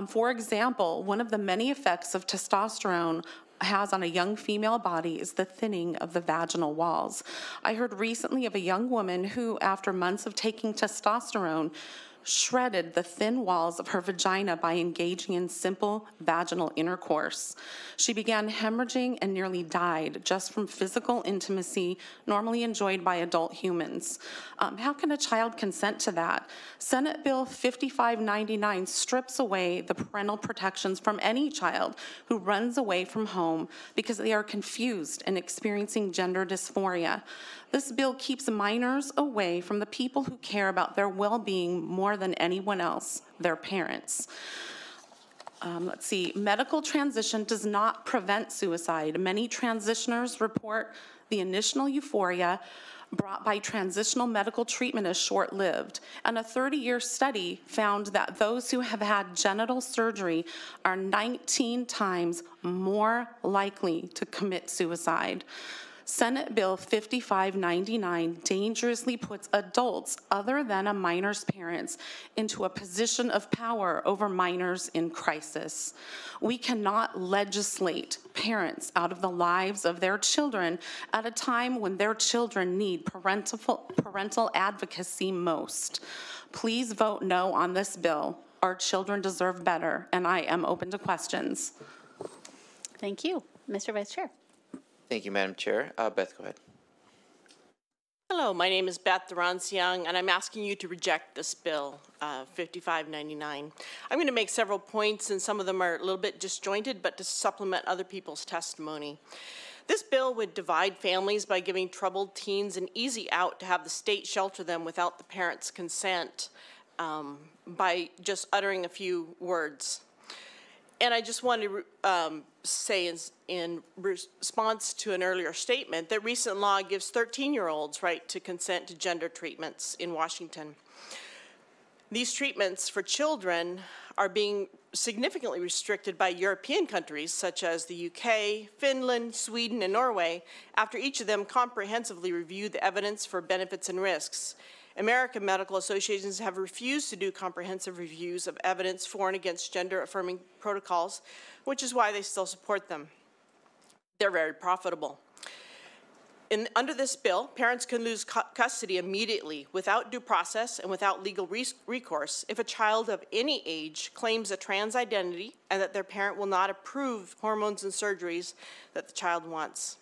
For example, one of the many effects of testosterone has on a young female body is the thinning of the vaginal walls. I heard recently of a young woman who, after months of taking testosterone, shredded the thin walls of her vagina by engaging in simple vaginal intercourse. She began hemorrhaging and nearly died just from physical intimacy normally enjoyed by adult humans. How can a child consent to that? Senate Bill 5599 strips away the parental protections from any child who runs away from home because they are confused and experiencing gender dysphoria. This bill keeps minors away from the people who care about their well-being more than anyone else, their parents. Let's see, medical transition does not prevent suicide. Many transitioners report the initial euphoria brought by transitional medical treatment is short-lived, and a 30-year study found that those who have had genital surgery are 19 times more likely to commit suicide. Senate Bill 5599 dangerously puts adults other than a minor's parents into a position of power over minors in crisis. We cannot legislate parents out of the lives of their children at a time when their children need parental advocacy most. Please vote no on this bill. Our children deserve better, and I am open to questions. Thank you. Mr. Vice Chair. Thank you, Madam Chair. Beth, go ahead. Hello, my name is Beth Durance-Young, and I'm asking you to reject this bill, 5599. I'm going to make several points, and some of them are a little bit disjointed, but to supplement other people's testimony. This bill would divide families by giving troubled teens an easy out to have the state shelter them without the parents' consent by just uttering a few words. And I just wanted to say in response to an earlier statement that recent law gives 13-year-olds right to consent to gender treatments in Washington. These treatments for children are being significantly restricted by European countries such as the UK, Finland, Sweden, and Norway after each of them comprehensively reviewed the evidence for benefits and risks. American medical associations have refused to do comprehensive reviews of evidence for and against gender-affirming protocols, which is why they still support them. They're very profitable. Under this bill, parents can lose custody immediately without due process and without legal recourse if a child of any age claims a trans identity and that their parent will not approve hormones and surgeries that the child wants.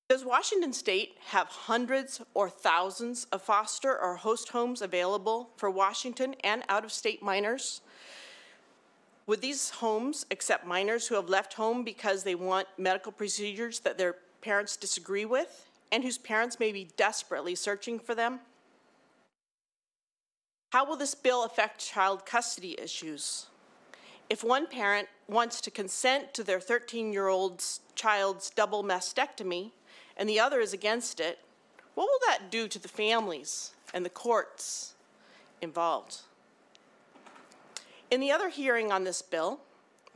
Does Washington State have hundreds or thousands of foster or host homes available for Washington and out-of-state minors? Would these homes accept minors who have left home because they want medical procedures that their parents disagree with and whose parents may be desperately searching for them? How will this bill affect child custody issues? If one parent wants to consent to their 13-year-old child's double mastectomy, and the other is against it, what will that do to the families and the courts involved? In the other hearing on this bill,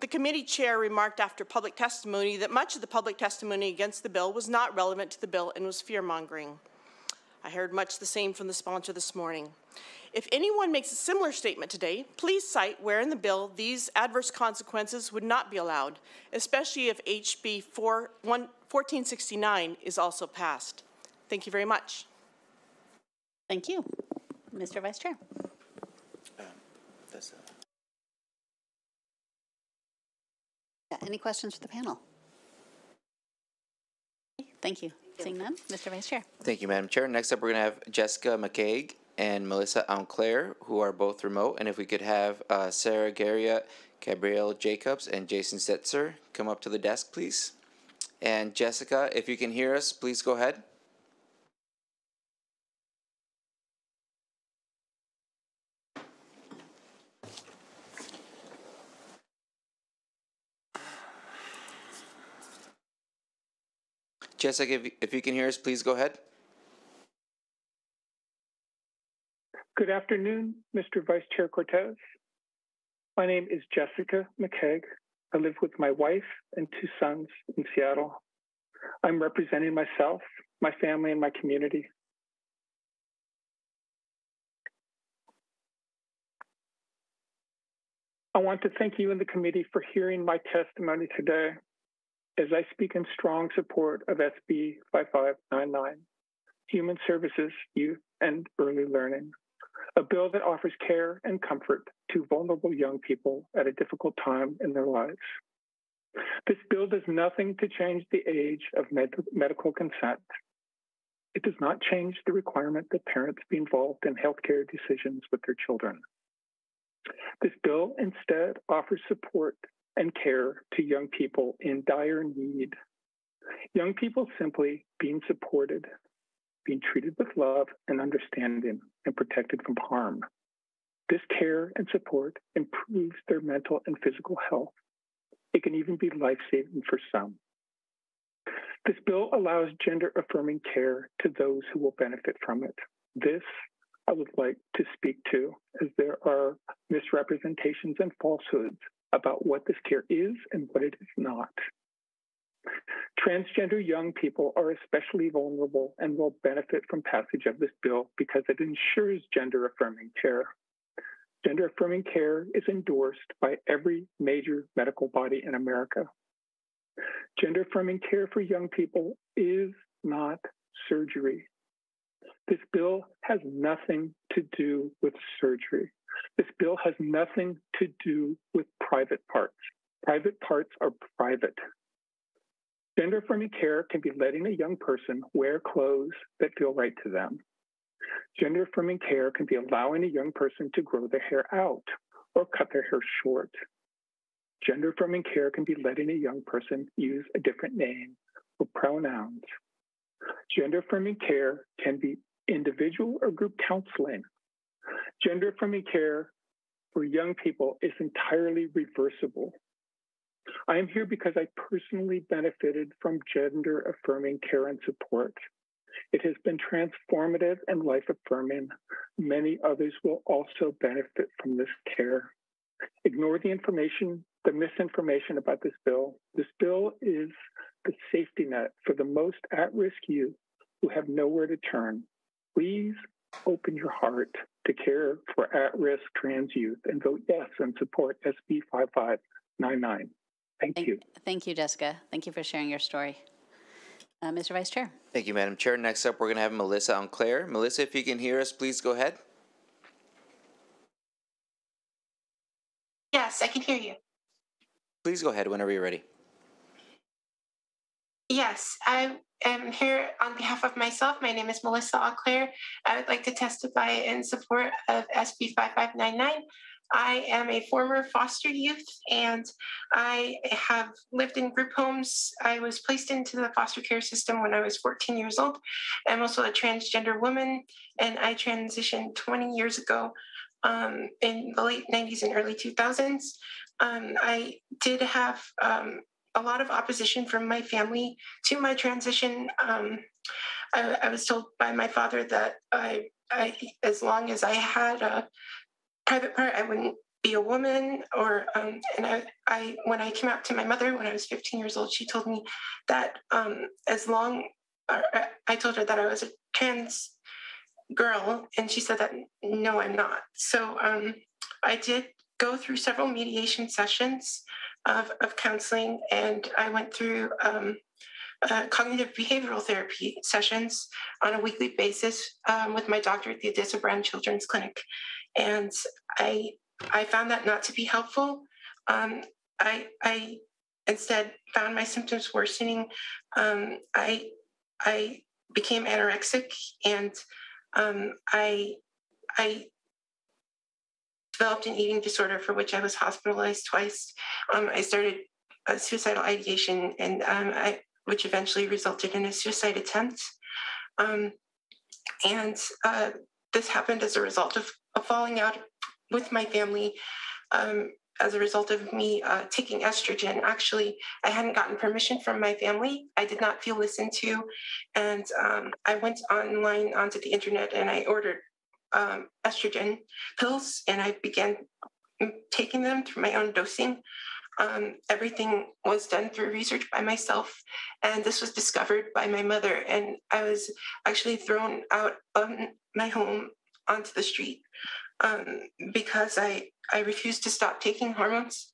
the committee chair remarked after public testimony that much of the public testimony against the bill was not relevant to the bill and was fear-mongering. I heard much the same from the sponsor this morning. If anyone makes a similar statement today, please cite where in the bill these adverse consequences would not be allowed, especially if HB 1469 is also passed. Thank you very much. Thank you. Mr. Vice Chair. Any questions for the panel? Thank you. Seeing none, Mr. Vice Chair. Thank you, Madam Chair. Next up, we're going to have Jessica McCaig and Melissa Aunclair, who are both remote. And if we could have Sarah Garriott, Gabrielle Jacobs, and Jason Setzer come up to the desk, please. And Jessica, if you can hear us, please go ahead. Jessica, if you can hear us, please go ahead. Good afternoon, Mr. Vice Chair Cortez. My name is Jessica McCaig. I live with my wife and 2 sons in Seattle. I'm representing myself, my family, and my community. I want to thank you and the committee for hearing my testimony today as I speak in strong support of SB 5599, Human Services, Youth, and Early Learning, a bill that offers care and comfort to vulnerable young people at a difficult time in their lives. This bill does nothing to change the age of medical consent. It does not change the requirement that parents be involved in healthcare decisions with their children. This bill instead offers support and care to young people in dire need. Young people simply being supported, being treated with love and understanding, and protected from harm. This care and support improves their mental and physical health. It can even be life-saving for some. This bill allows gender-affirming care to those who will benefit from it. This I would like to speak to, as there are misrepresentations and falsehoods about what this care is and what it is not. Transgender young people are especially vulnerable and will benefit from passage of this bill because it ensures gender-affirming care. Gender-affirming care is endorsed by every major medical body in America. Gender-affirming care for young people is not surgery. This bill has nothing to do with surgery. This bill has nothing to do with private parts. Private parts are private. Gender-affirming care can be letting a young person wear clothes that feel right to them. Gender-affirming care can be allowing a young person to grow their hair out or cut their hair short. Gender-affirming care can be letting a young person use a different name or pronouns. Gender-affirming care can be individual or group counseling. Gender-affirming care for young people is entirely reversible. I am here because I personally benefited from gender-affirming care and support. It has been transformative and life-affirming. Many others will also benefit from this care. Ignore the misinformation about this bill. This bill is the safety net for the most at-risk youth who have nowhere to turn. Please open your heart to care for at-risk trans youth and vote yes and support SB 5599. Thank you. Thank you, Jessica. Thank you for sharing your story. Mr. Vice Chair. Thank you, Madam Chair. Next up, we're going to have Melissa Aunclair. Melissa, if you can hear us, please go ahead. Yes, I can hear you. Please go ahead whenever you're ready. Yes, I am here on behalf of myself. My name is Melissa Aunclair. I would like to testify in support of SB 5599. I am a former foster youth, and I have lived in group homes. I was placed into the foster care system when I was 14 years old. I'm also a transgender woman, and I transitioned 20 years ago in the late 90s and early 2000s. I did have a lot of opposition from my family to my transition. I was told by my father that I as long as I had a private part, I wouldn't be a woman. Or and I when I came out to my mother when I was 15 years old, she told me that I told her that I was a girl, and she said that, no, I'm not. So I did go through several mediation sessions of counseling, and I went through cognitive behavioral therapy sessions on a weekly basis with my doctor at the Odessa Brand Children's Clinic. And I found that not to be helpful. I instead found my symptoms worsening. I became anorexic, and I developed an eating disorder for which I was hospitalized twice. I started a suicidal ideation, and which eventually resulted in a suicide attempt. And this happened as a result of falling out with my family, as a result of me taking estrogen. Actually, I hadn't gotten permission from my family. I did not feel listened to. And I went online onto the internet and I ordered estrogen pills, and I began taking them through my own dosing. Everything was done through research by myself, and this was discovered by my mother, and I was actually thrown out of my home onto the street because I refused to stop taking hormones.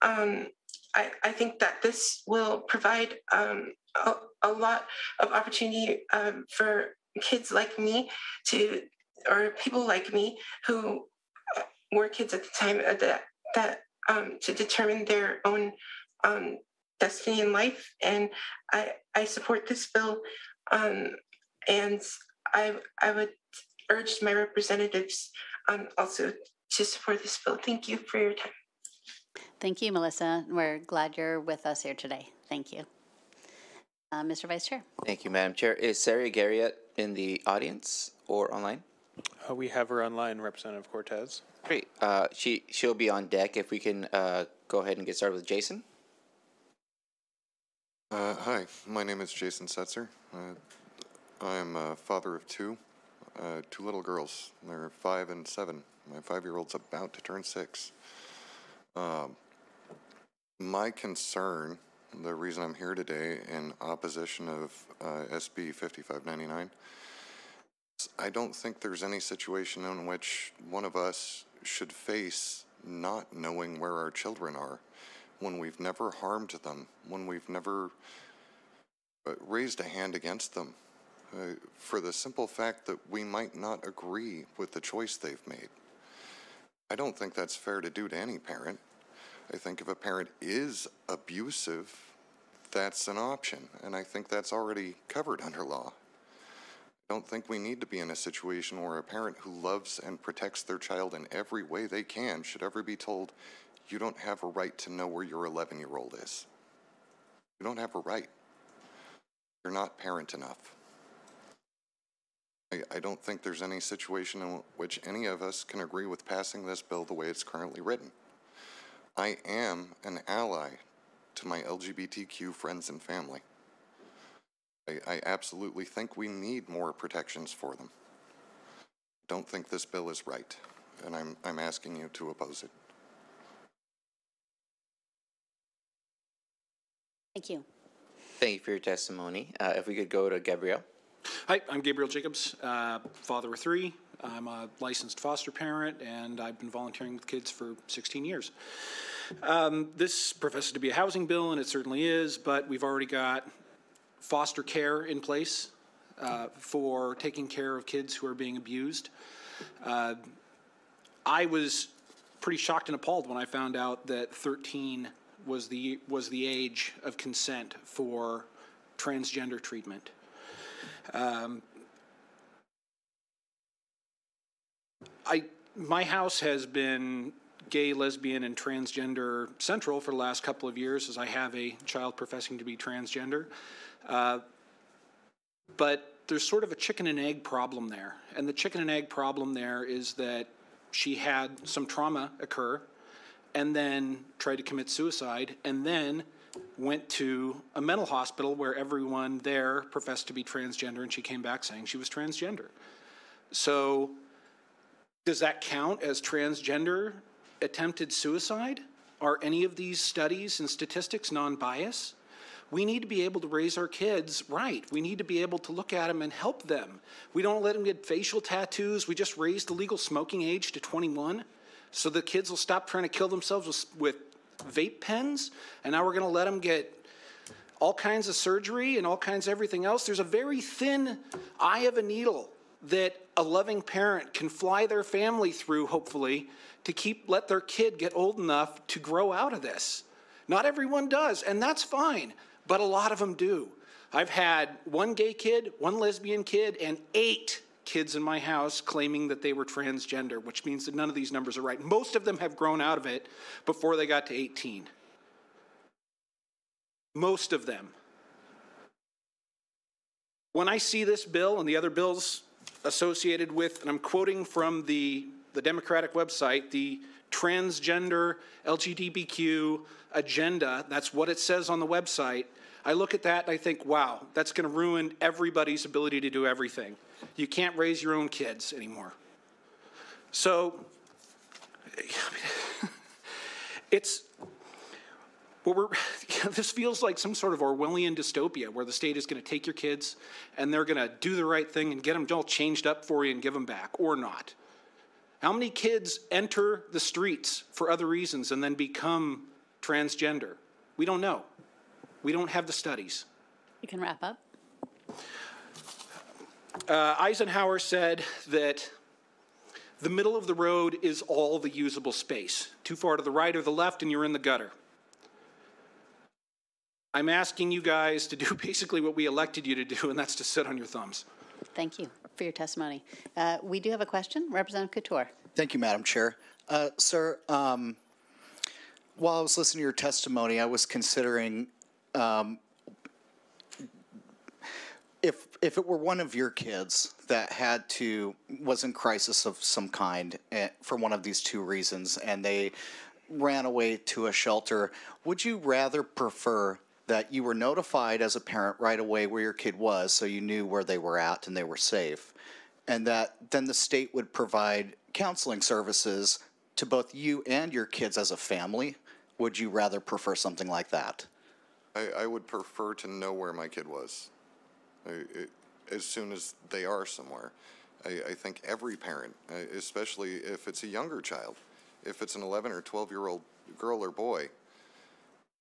I think that this will provide a lot of opportunity for kids like me or people like me who were kids at the time to determine their own destiny in life. And I support this bill, and I would urge my representatives also to support this bill. Thank you for your time. Thank you, Melissa. We're glad you're with us here today. Thank you. Mr. Vice Chair. Thank you, Madam Chair. Is Sarah Garriott in the audience or online? We have her online, Representative Cortez. Great. She'll be on deck. If we can go ahead and get started with Jason. Hi, my name is Jason Setzer. I am a father of two little girls. They're 5 and 7. My 5-year-old's about to turn 6. My concern, the reason I'm here today in opposition of SB 5599, I don't think there's any situation in which one of us should face not knowing where our children are when we've never harmed them, when we've never raised a hand against them, for the simple fact that we might not agree with the choice they've made. I don't think that's fair to do to any parent. I think if a parent is abusive, that's an option, and I think that's already covered under law. I don't think we need to be in a situation where a parent who loves and protects their child in every way they can should ever be told, you don't have a right to know where your 11-year-old is. You don't have a right. You're not parent enough. I don't think there's any situation in which any of us can agree with passing this bill the way it's currently written. I am an ally to my LGBTQ friends and family. I absolutely think we need more protections for them. Don't think this bill is right, and I'm asking you to oppose it. Thank you. Thank you for your testimony. If we could go to Gabrielle. Hi, I'm Gabriel Jacobs, father of 3. I'm a licensed foster parent, and I've been volunteering with kids for 16 years. This professes to be a housing bill, and it certainly is, but we've already got foster care in place for taking care of kids who are being abused. I was pretty shocked and appalled when I found out that 13 was the age of consent for transgender treatment. My house has been gay, lesbian, and transgender central for the last couple of years, as I have a child professing to be transgender. But there's sort of a chicken and egg problem there. And the chicken and egg problem there is that she had some trauma occur and then tried to commit suicide and then went to a mental hospital where everyone there professed to be transgender, and she came back saying she was transgender. So does that count as transgender attempted suicide? Are any of these studies and statistics non-biased? We need to be able to raise our kids right. We need to be able to look at them and help them. We don't let them get facial tattoos. We just raised the legal smoking age to 21 so the kids will stop trying to kill themselves with vape pens. And now we're going to let them get all kinds of surgery and all kinds of everything else. There's a very thin eye of a needle that a loving parent can fly their family through, hopefully, to let their kid get old enough to grow out of this. Not everyone does, and that's fine, but a lot of them do. I've had one gay kid, one lesbian kid, and 8 kids in my house claiming that they were transgender, which means that none of these numbers are right. Most of them have grown out of it before they got to 18. Most of them. When I see this bill and the other bills associated with, and I'm quoting from the Democratic website, the transgender LGBTQ agenda, that's what it says on the website, I look at that and I think, wow, that's going to ruin everybody's ability to do everything. You can't raise your own kids anymore. So, this feels like some sort of Orwellian dystopia where the state is going to take your kids and they're going to do the right thing and get them all changed up for you and give them back, or not. How many kids enter the streets for other reasons and then become transgender? We don't know. We don't have the studies. You can wrap up. Eisenhower said that the middle of the road is all the usable space. Too far to the right or the left and you're in the gutter. I'm asking you guys to do basically what we elected you to do, and that's to sit on your thumbs. Thank you for your testimony. We do have a question. Representative Couture. Thank you, Madam Chair. Sir, while I was listening to your testimony, I was considering if it were one of your kids that was in crisis of some kind for one of these 2 reasons, and they ran away to a shelter, would you rather prefer that you were notified as a parent right away where your kid was so you knew where they were at and they were safe, and that then the state would provide counseling services to both you and your kids as a family? Would you rather prefer something like that? I would prefer to know where my kid was as soon as they are somewhere. I think every parent, especially if it's a younger child, if it's an 11 or 12-year-old girl or boy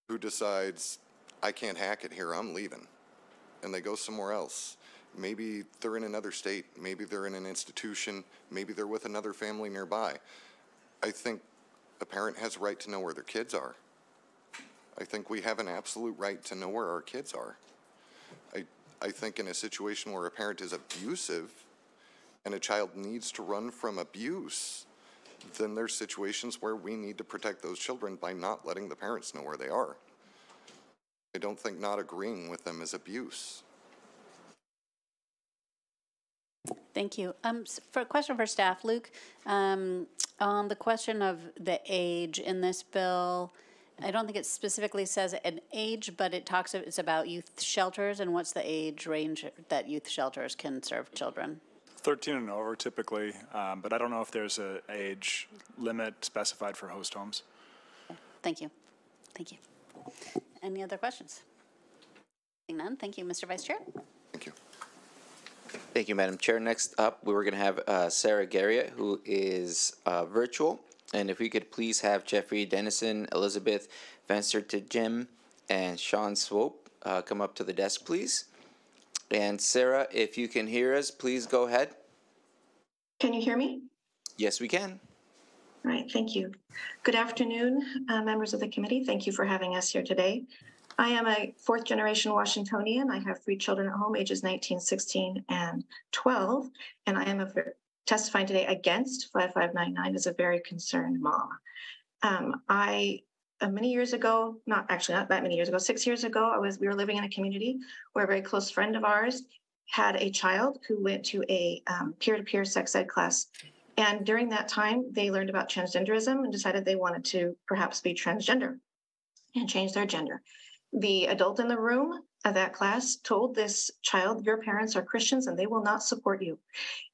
who decides, I can't hack it here, I'm leaving, and they go somewhere else. Maybe they're in another state, maybe they're in an institution, maybe they're with another family nearby. I think a parent has a right to know where their kids are. I think we have an absolute right to know where our kids are. I think in a situation where a parent is abusive and a child needs to run from abuse, then there's situations where we need to protect those children by not letting the parents know where they are. I don't think not agreeing with them is abuse. Thank you. For a question for staff, Luke, on the question of the age in this bill, I don't think it specifically says an age, but it's about youth shelters, and what's the age range that youth shelters can serve children? 13 and over typically, but I don't know if there's an age limit specified for host homes. Thank you. Thank you. Any other questions? Seeing none, thank you, Mr. Vice Chair. Thank you. Thank you, Madam Chair. Next up, we were going to have Sarah Garriott, who is virtual. And if we could please have Jeffrey Dennison, Elizabeth Venster to Jim, and Sean Swope come up to the desk, please. And Sarah, if you can hear us, please go ahead. Can you hear me? Yes, we can. All right, thank you. Good afternoon, members of the committee. Thank you for having us here today. I am a 4th generation Washingtonian. I have 3 children at home, ages 19, 16, and 12, and I am testifying today against 5599 as a very concerned mom. Many years ago, not that many years ago, 6 years ago, we were living in a community where a very close friend of ours had a child who went to a peer-to-peer sex ed class. And during that time, they learned about transgenderism and decided they wanted to perhaps be transgender and change their gender. The adult in the room of that class told this child, your parents are Christians and they will not support you.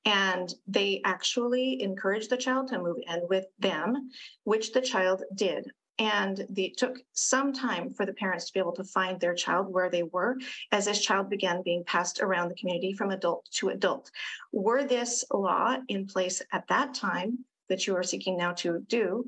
And they actually encouraged the child to move in with them, which the child did. And it took some time for the parents to be able to find their child where they were as this child began being passed around the community from adult to adult. Were this law in place at that time that you are seeking now to do,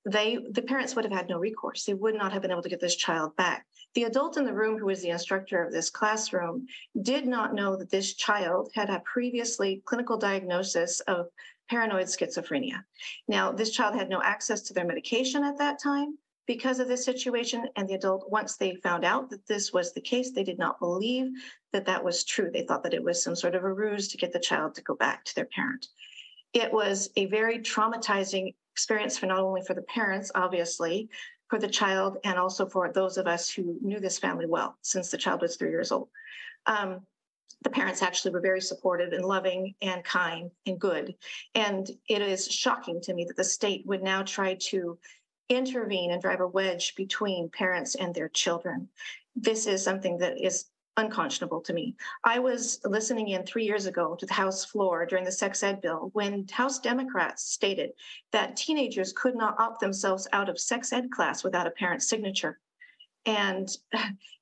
the parents would have had no recourse. They would not have been able to get this child back. The adult in the room, who was the instructor of this classroom, did not know that this child had a previously clinical diagnosis of paranoid schizophrenia. Now, this child had no access to their medication at that time because of this situation, and the adult, once they found out that this was the case, they did not believe that that was true. They thought that it was some sort of a ruse to get the child to go back to their parent. It was a very traumatizing experience for not only for the parents, obviously, for the child, and also for those of us who knew this family well since the child was 3 years old. The parents actually were very supportive and loving and kind and good. And it is shocking to me that the state would now try to intervene and drive a wedge between parents and their children. This is something that is unconscionable to me. I was listening in 3 years ago to the House floor during the sex ed bill when House Democrats stated that teenagers could not opt themselves out of sex ed class without a parent's signature, and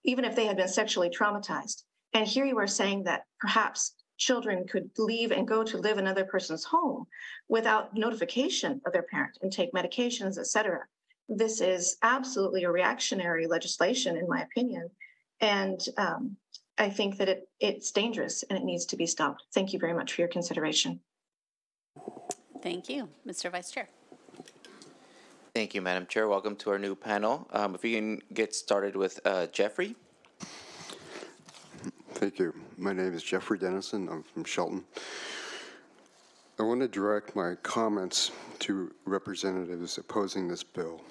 even if they had been sexually traumatized. And here you are saying that perhaps children could leave and go to live in another person's home without notification of their parent and take medications, et cetera. This is absolutely a reactionary legislation, in my opinion. And I think that it's dangerous and it needs to be stopped. Thank you very much for your consideration. Thank you. Mr. Vice Chair. Thank you, Madam Chair. Welcome to our new panel. If we can get started with Jeffrey. Thank you. My name is Jeffrey Dennison. I'm from Shelton. I want to direct my comments to representatives opposing this bill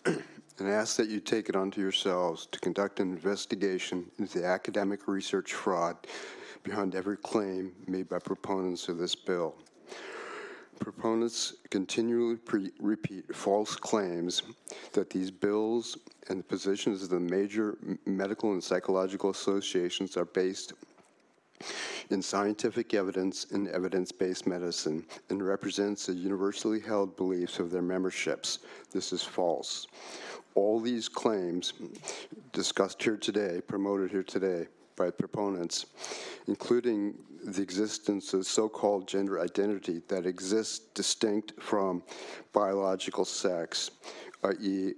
and ask that you take it unto yourselves to conduct an investigation into the academic research fraud behind every claim made by proponents of this bill. Proponents continually repeat false claims that these bills and the positions of the major medical and psychological associations are based in scientific evidence and evidence-based medicine and represents the universally held beliefs of their memberships. This is false. All these claims discussed here today, promoted here today by proponents, including the existence of so-called gender identity that exists distinct from biological sex, i.e.,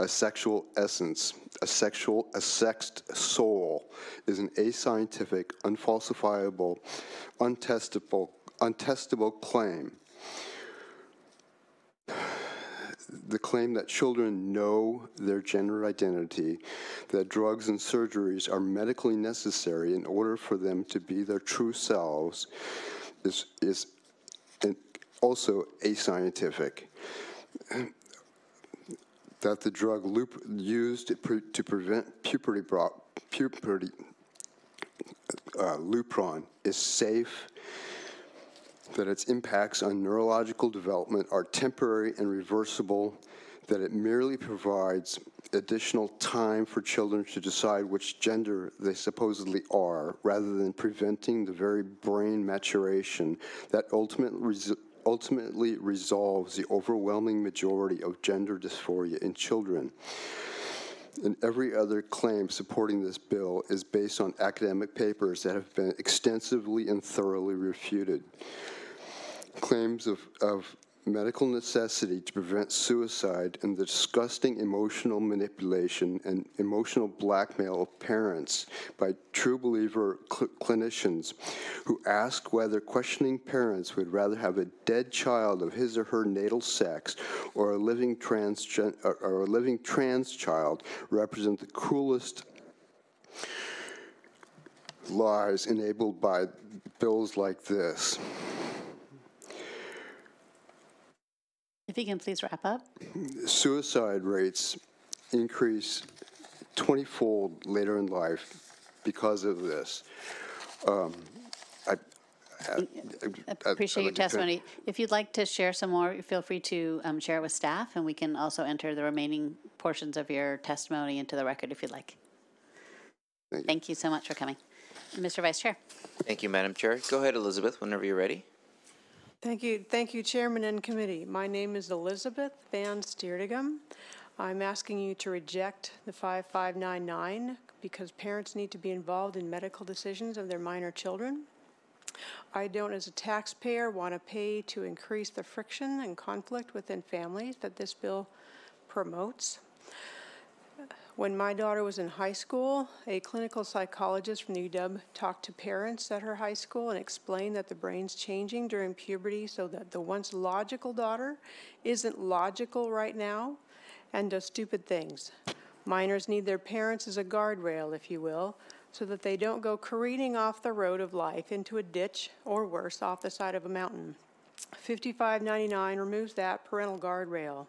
a sexual essence, a sexed soul, is an ascientific, unfalsifiable, untestable claim. The claim that children know their gender identity, that drugs and surgeries are medically necessary in order for them to be their true selves, is also ascientific. That the drug used to prevent puberty, Lupron, is safe, that its impacts on neurological development are temporary and reversible, that it merely provides additional time for children to decide which gender they supposedly are, rather than preventing the very brain maturation that ultimately resolves the overwhelming majority of gender dysphoria in children. And every other claim supporting this bill is based on academic papers that have been extensively and thoroughly refuted. Claims of medical necessity to prevent suicide and the disgusting emotional manipulation and emotional blackmail of parents by true believer clinicians who ask whether questioning parents would rather have a dead child of his or her natal sex or a living trans child represent the cruelest lies enabled by bills like this. If you can please wrap up. Suicide rates increase 20-fold later in life because of this. I appreciate your testimony. If you'd like to share some more, feel free to share it with staff, and we can also enter the remaining portions of your testimony into the record if you'd like. Thank you so much for coming. Mr. Vice Chair. Thank you, Madam Chair. Go ahead, Elizabeth, whenever you're ready. Thank you, Chairman and Committee. My name is Elizabeth Van Steerdegem. I'm asking you to reject the 5599 because parents need to be involved in medical decisions of their minor children. I don't, as a taxpayer, want to pay to increase the friction and conflict within families that this bill promotes. When my daughter was in high school, a clinical psychologist from the UW talked to parents at her high school and explained that the brain's changing during puberty so that the once logical daughter isn't logical right now and does stupid things. Minors need their parents as a guardrail, if you will, so that they don't go careening off the road of life into a ditch or worse, off the side of a mountain. 5599 removes that parental guardrail.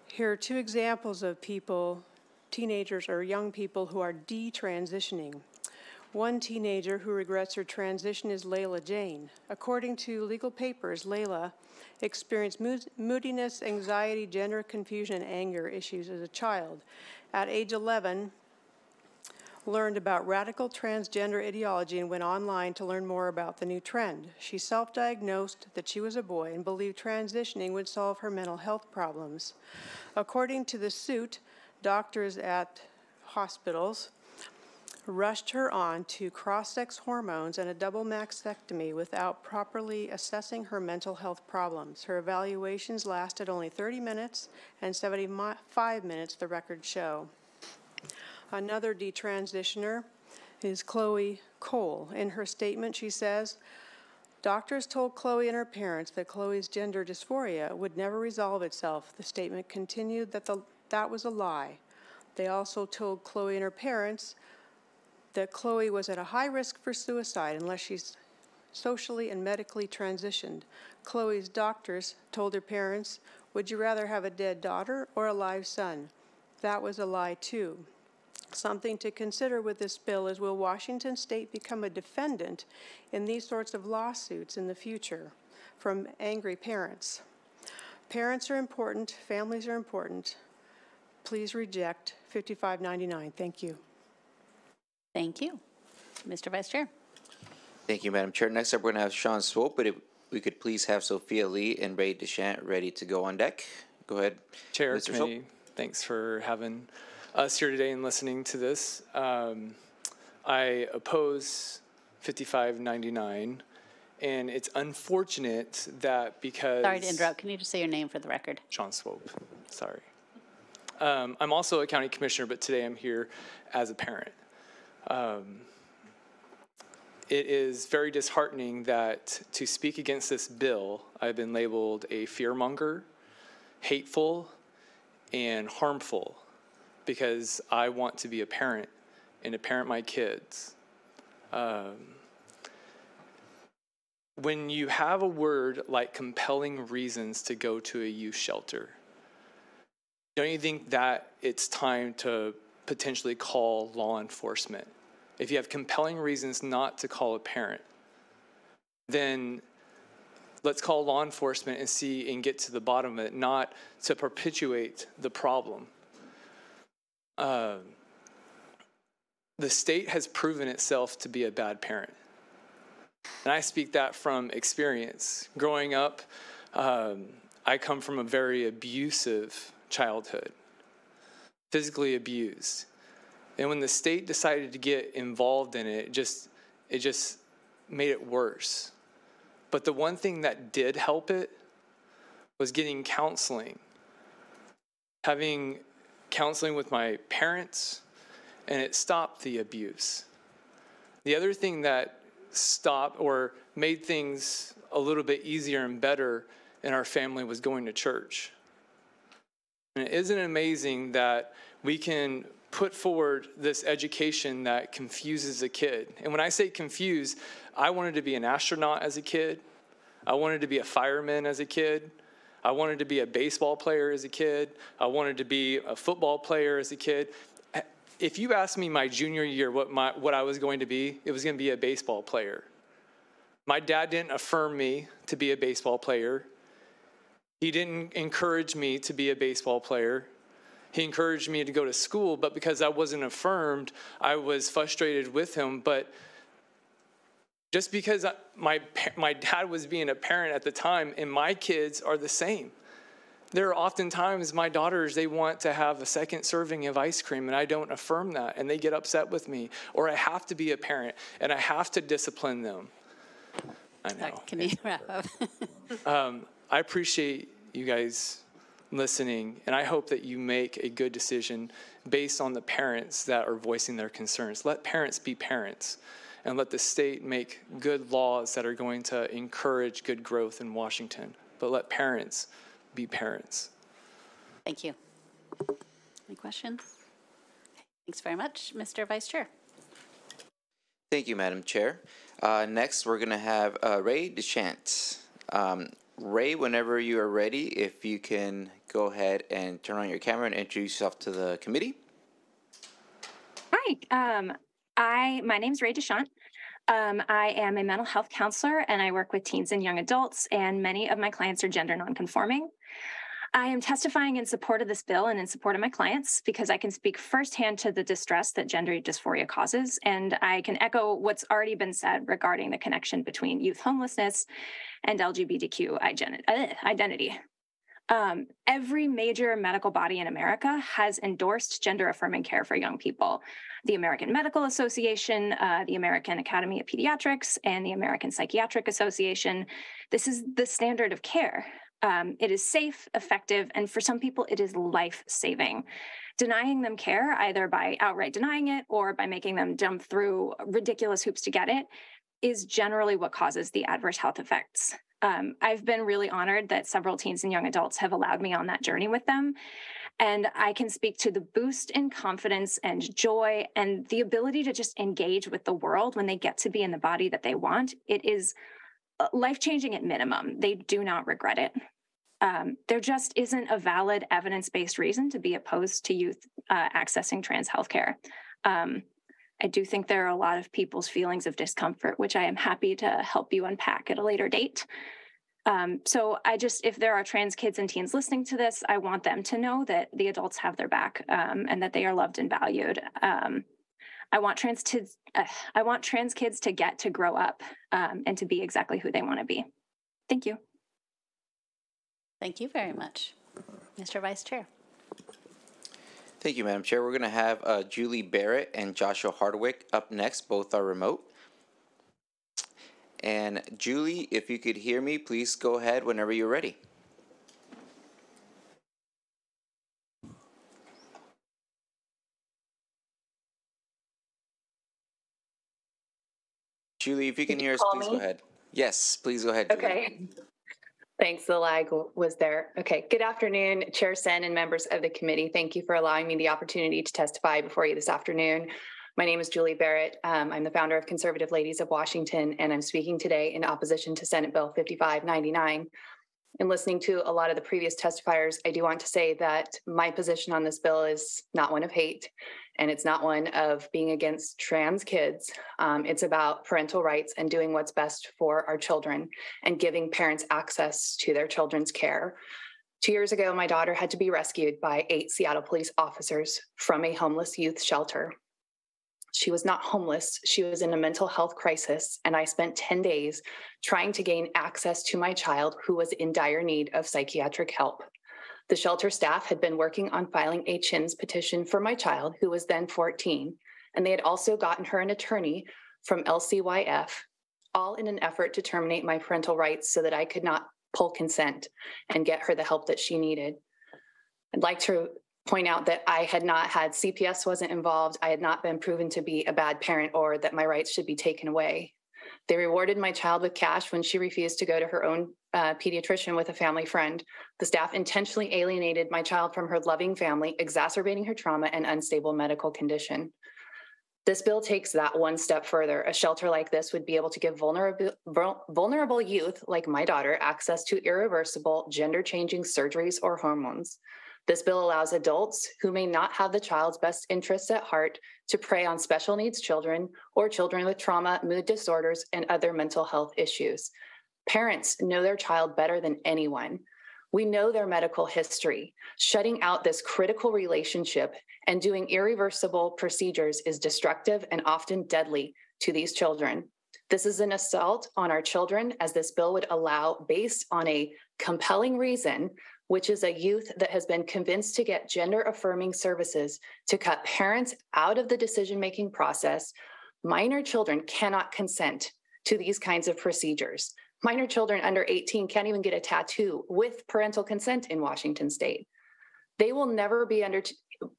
Here are two examples of people, teenagers or young people, who are detransitioning. One teenager who regrets her transition is Layla Jane. According to legal papers, Layla experienced moodiness, anxiety, gender confusion, and anger issues as a child. At age 11, learned about radical transgender ideology and went online to learn more about the new trend. She self-diagnosed that she was a boy and believed transitioning would solve her mental health problems. According to the suit, doctors at hospitals rushed her on to cross-sex hormones and a double mastectomy without properly assessing her mental health problems. Her evaluations lasted only 30 minutes and 75 minutes, the records show. Another detransitioner is Chloe Cole. In her statement, she says, doctors told Chloe and her parents that Chloe's gender dysphoria would never resolve itself. The statement continued that that was a lie. They also told Chloe and her parents that Chloe was at a high risk for suicide unless she's socially and medically transitioned. Chloe's doctors told her parents, would you rather have a dead daughter or a live son? That was a lie too. Something to consider with this bill is, will Washington State become a defendant in these sorts of lawsuits in the future from angry parents? Parents are important, families are important. Please reject 5599. Thank you. Thank you. Mr. Vice Chair. Thank you, Madam Chair. Next up, we're going to have Sean Swope, but if we could please have Sophia Lee and Ray Deschamps ready to go on deck. Go ahead, Chair, Mr. Committee, Swope. Thanks for having us here today and listening to this. I oppose 5599, and it's unfortunate that because... Sorry to interrupt. Can you just say your name for the record? Sean Swope. Sorry. I'm also a county commissioner, but today I'm here as a parent. It is very disheartening that to speak against this bill, I've been labeled a fearmonger, hateful, and harmful because I want to be a parent and to parent my kids. When you have a word like compelling reasons to go to a youth shelter, don't you think that it's time to potentially call law enforcement? If you have compelling reasons not to call a parent, then let's call law enforcement and see and get to the bottom of it, not to perpetuate the problem. The state has proven itself to be a bad parent. And I speak that from experience. Growing up, I come from a very abusive childhood, physically abused. And when the state decided to get involved in it, it just made it worse. But the one thing that did help it was getting counseling, having counseling with my parents, and it stopped the abuse. The other thing that stopped or made things a little bit easier and better in our family was going to church. And isn't it amazing that we can put forward this education that confuses a kid? And when I say confuse, I wanted to be an astronaut as a kid. I wanted to be a fireman as a kid. I wanted to be a baseball player as a kid. I wanted to be a football player as a kid. If you asked me my junior year what I was going to be, it was going to be a baseball player. My dad didn't affirm me to be a baseball player. He didn't encourage me to be a baseball player. He encouraged me to go to school, but because I wasn't affirmed, I was frustrated with him. But just because my dad was being a parent at the time, and my kids are the same. There are often times my daughters, they want to have a second serving of ice cream and I don't affirm that and they get upset with me. Or I have to be a parent and I have to discipline them. I know. Can you wrap up? I appreciate you guys listening, and I hope that you make a good decision based on the parents that are voicing their concerns. Let parents be parents, and let the state make good laws that are going to encourage good growth in Washington. But let parents be parents. Thank you. Any questions? Thanks very much, Mr. Vice Chair. Thank you, Madam Chair. Next, we're going to have Ray DeChant. Ray, whenever you are ready, if you can go ahead and turn on your camera and introduce yourself to the committee. Hi, my name's Ray DeChant. I am a mental health counselor and I work with teens and young adults, and many of my clients are gender nonconforming. I am testifying in support of this bill and in support of my clients because I can speak firsthand to the distress that gender dysphoria causes, and I can echo what's already been said regarding the connection between youth homelessness and LGBTQ identity. Every major medical body in America has endorsed gender-affirming care for young people. The American Medical Association, the American Academy of Pediatrics, and the American Psychiatric Association. This is the standard of care. It is safe, effective, and for some people, it is life-saving. Denying them care, either by outright denying it or by making them jump through ridiculous hoops to get it, is generally what causes the adverse health effects. I've been really honored that several teens and young adults have allowed me on that journey with them. And I can speak to the boost in confidence and joy and the ability to just engage with the world when they get to be in the body that they want. It is life-changing at minimum. They do not regret it. There just isn't a valid evidence-based reason to be opposed to youth accessing trans healthcare. I do think there are a lot of people's feelings of discomfort, which I am happy to help you unpack at a later date. So if there are trans kids and teens listening to this, I want them to know that the adults have their back and that they are loved and valued. I want trans kids to get to grow up and to be exactly who they want to be. Thank you. Thank you very much. Mr. Vice Chair. Thank you, Madam Chair. We're going to have Julie Barrett and Joshua Hardwick up next. Both are remote. And Julie, if you could hear me, please go ahead whenever you're ready. Julie, if you can hear us, please go ahead. Yes, please go ahead, Julie. Okay. Thanks, the lag was there. Okay, good afternoon, Chair Sen and members of the committee. Thank you for allowing me the opportunity to testify before you this afternoon. My name is Julie Barrett. I'm the founder of Conservative Ladies of Washington, and I'm speaking today in opposition to Senate Bill 5599. In listening to a lot of the previous testifiers, I do want to say that my position on this bill is not one of hate, and it's not one of being against trans kids. It's about parental rights and doing what's best for our children and giving parents access to their children's care. 2 years ago, my daughter had to be rescued by 8 Seattle police officers from a homeless youth shelter. She was not homeless. She was in a mental health crisis, and I spent 10 days trying to gain access to my child who was in dire need of psychiatric help. The shelter staff had been working on filing a CHINS petition for my child, who was then 14, and they had also gotten her an attorney from LCYF, all in an effort to terminate my parental rights so that I could not pull consent and get her the help that she needed. I'd like to point out that I had not had CPS wasn't involved. I had not been proven to be a bad parent or that my rights should be taken away. They rewarded my child with cash when she refused to go to her own pediatrician with a family friend. The staff intentionally alienated my child from her loving family, exacerbating her trauma and unstable medical condition. This bill takes that one step further. A shelter like this would be able to give vulnerable youth like my daughter access to irreversible gender-changing surgeries or hormones. This bill allows adults who may not have the child's best interests at heart to prey on special needs children or children with trauma, mood disorders, and other mental health issues. Parents know their child better than anyone. We know their medical history. Shutting out this critical relationship and doing irreversible procedures is destructive and often deadly to these children. This is an assault on our children, as this bill would allow, based on a compelling reason, which is a youth that has been convinced to get gender-affirming services to cut parents out of the decision-making process, minor children cannot consent to these kinds of procedures. Minor children under 18 can't even get a tattoo with parental consent in Washington state. They will never be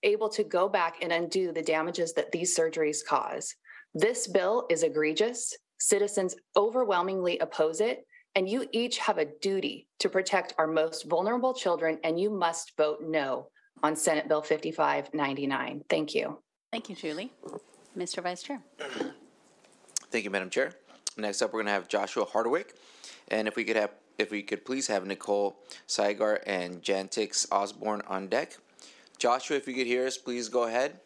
able to go back and undo the damages that these surgeries cause. This bill is egregious. Citizens overwhelmingly oppose it, and you each have a duty to protect our most vulnerable children, and you must vote no on Senate Bill 5599. Thank you. Thank you, Julie. Mr. Vice Chair. Thank you, Madam Chair. Next up, we're going to have Joshua Hardwick, and if we could please have Nicole Saigar and Jantix Osborne on deck. Joshua, if you could hear us, please go ahead.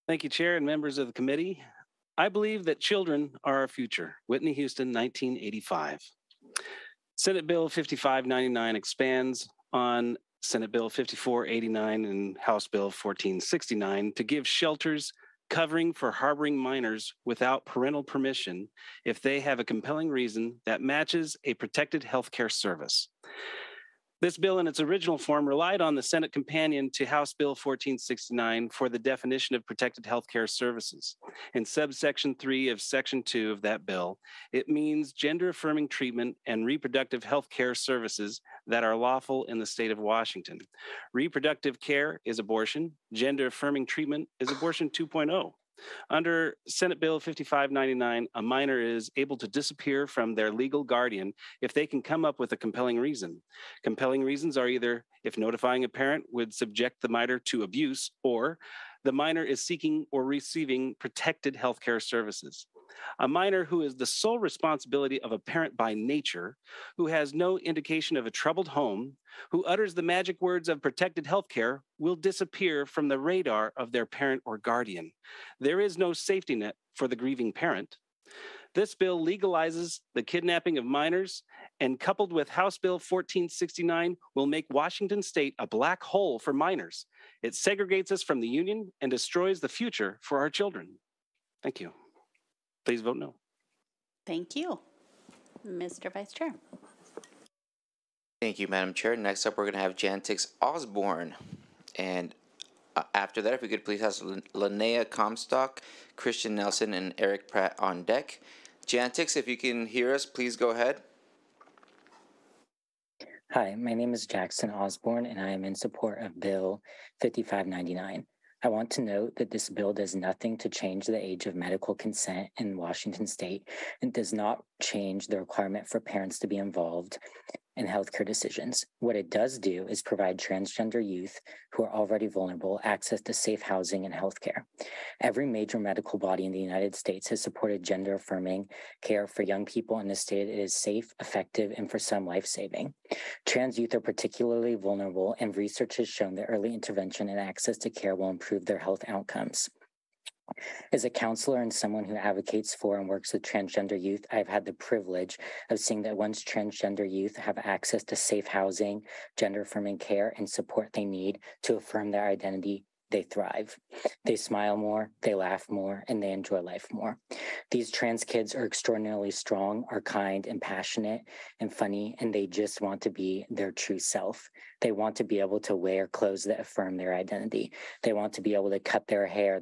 Thank you, Chair and members of the committee. I believe that children are our future. Whitney Houston, 1985. Senate Bill 5599 expands on Senate Bill 5489 and House Bill 1469 to give shelters covering for harboring minors without parental permission if they have a compelling reason that matches a protected health care service. This bill in its original form relied on the Senate companion to House Bill 1469 for the definition of protected health care services. In subsection 3 of section 2 of that bill, it means gender-affirming treatment and reproductive health care services that are lawful in the state of Washington. Reproductive care is abortion. Gender-affirming treatment is abortion 2.0. Under Senate Bill 5599, a minor is able to disappear from their legal guardian if they can come up with a compelling reason. Compelling reasons are either if notifying a parent would subject the minor to abuse, or the minor is seeking or receiving protected health care services. A minor who is the sole responsibility of a parent by nature, who has no indication of a troubled home, who utters the magic words of protected health care, will disappear from the radar of their parent or guardian. There is no safety net for the grieving parent. This bill legalizes the kidnapping of minors, and coupled with House Bill 1469, will make Washington state a black hole for minors. It segregates us from the union and destroys the future for our children. Thank you. Please vote no. Thank you. Mr. Vice Chair. Thank you, Madam Chair. Next up, we're going to have Jantix Osborne. And after that, if we could please have Linnea Comstock, Christian Nelson, and Eric Pratt on deck. Jantix, if you can hear us, please go ahead. Hi, my name is Jackson Osborne, and I am in support of Bill 5599. I want to note that this bill does nothing to change the age of medical consent in Washington state and does not change the requirement for parents to be involved in healthcare decisions. What it does do is provide transgender youth who are already vulnerable access to safe housing and healthcare. Every major medical body in the United States has supported gender-affirming care for young people in the state. It is safe, effective, and for some life-saving. Trans youth are particularly vulnerable, and research has shown that early intervention and access to care will improve their health outcomes. As a counselor and someone who advocates for and works with transgender youth, I've had the privilege of seeing that once transgender youth have access to safe housing, gender-affirming care, and support they need to affirm their identity, they thrive. They smile more, they laugh more, and they enjoy life more. These trans kids are extraordinarily strong, are kind and passionate and funny, and they just want to be their true self. They want to be able to wear clothes that affirm their identity. They want to be able to cut their hair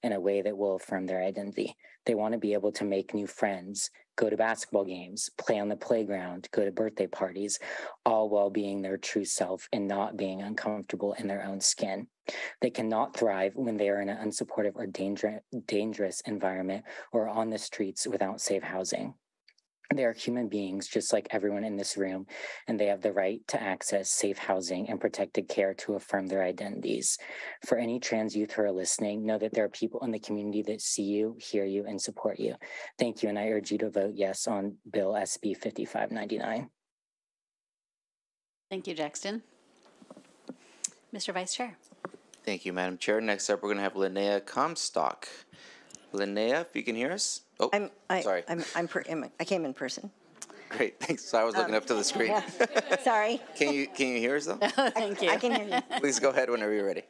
in a way that will affirm their identity. They want to be able to make new friends, go to basketball games, play on the playground, go to birthday parties, all while being their true self and not being uncomfortable in their own skin. They cannot thrive when they are in an unsupportive or dangerous environment or on the streets without safe housing. They are human beings just like everyone in this room, and they have the right to access safe housing and protected care to affirm their identities. For any trans youth who are listening, know that there are people in the community that see you, hear you, and support you. Thank you, and I urge you to vote yes on Bill SB 5599. Thank you, Jackson. Mr. Vice Chair. Thank you, Madam Chair. Next up, we're going to have Linnea Comstock. Linnea, if you can hear us. Oh, sorry. I came in person. Great, thanks. So I was looking up to the screen. Yeah. Sorry. Can you hear us though? Thank you. I can hear you. Please go ahead whenever you're ready.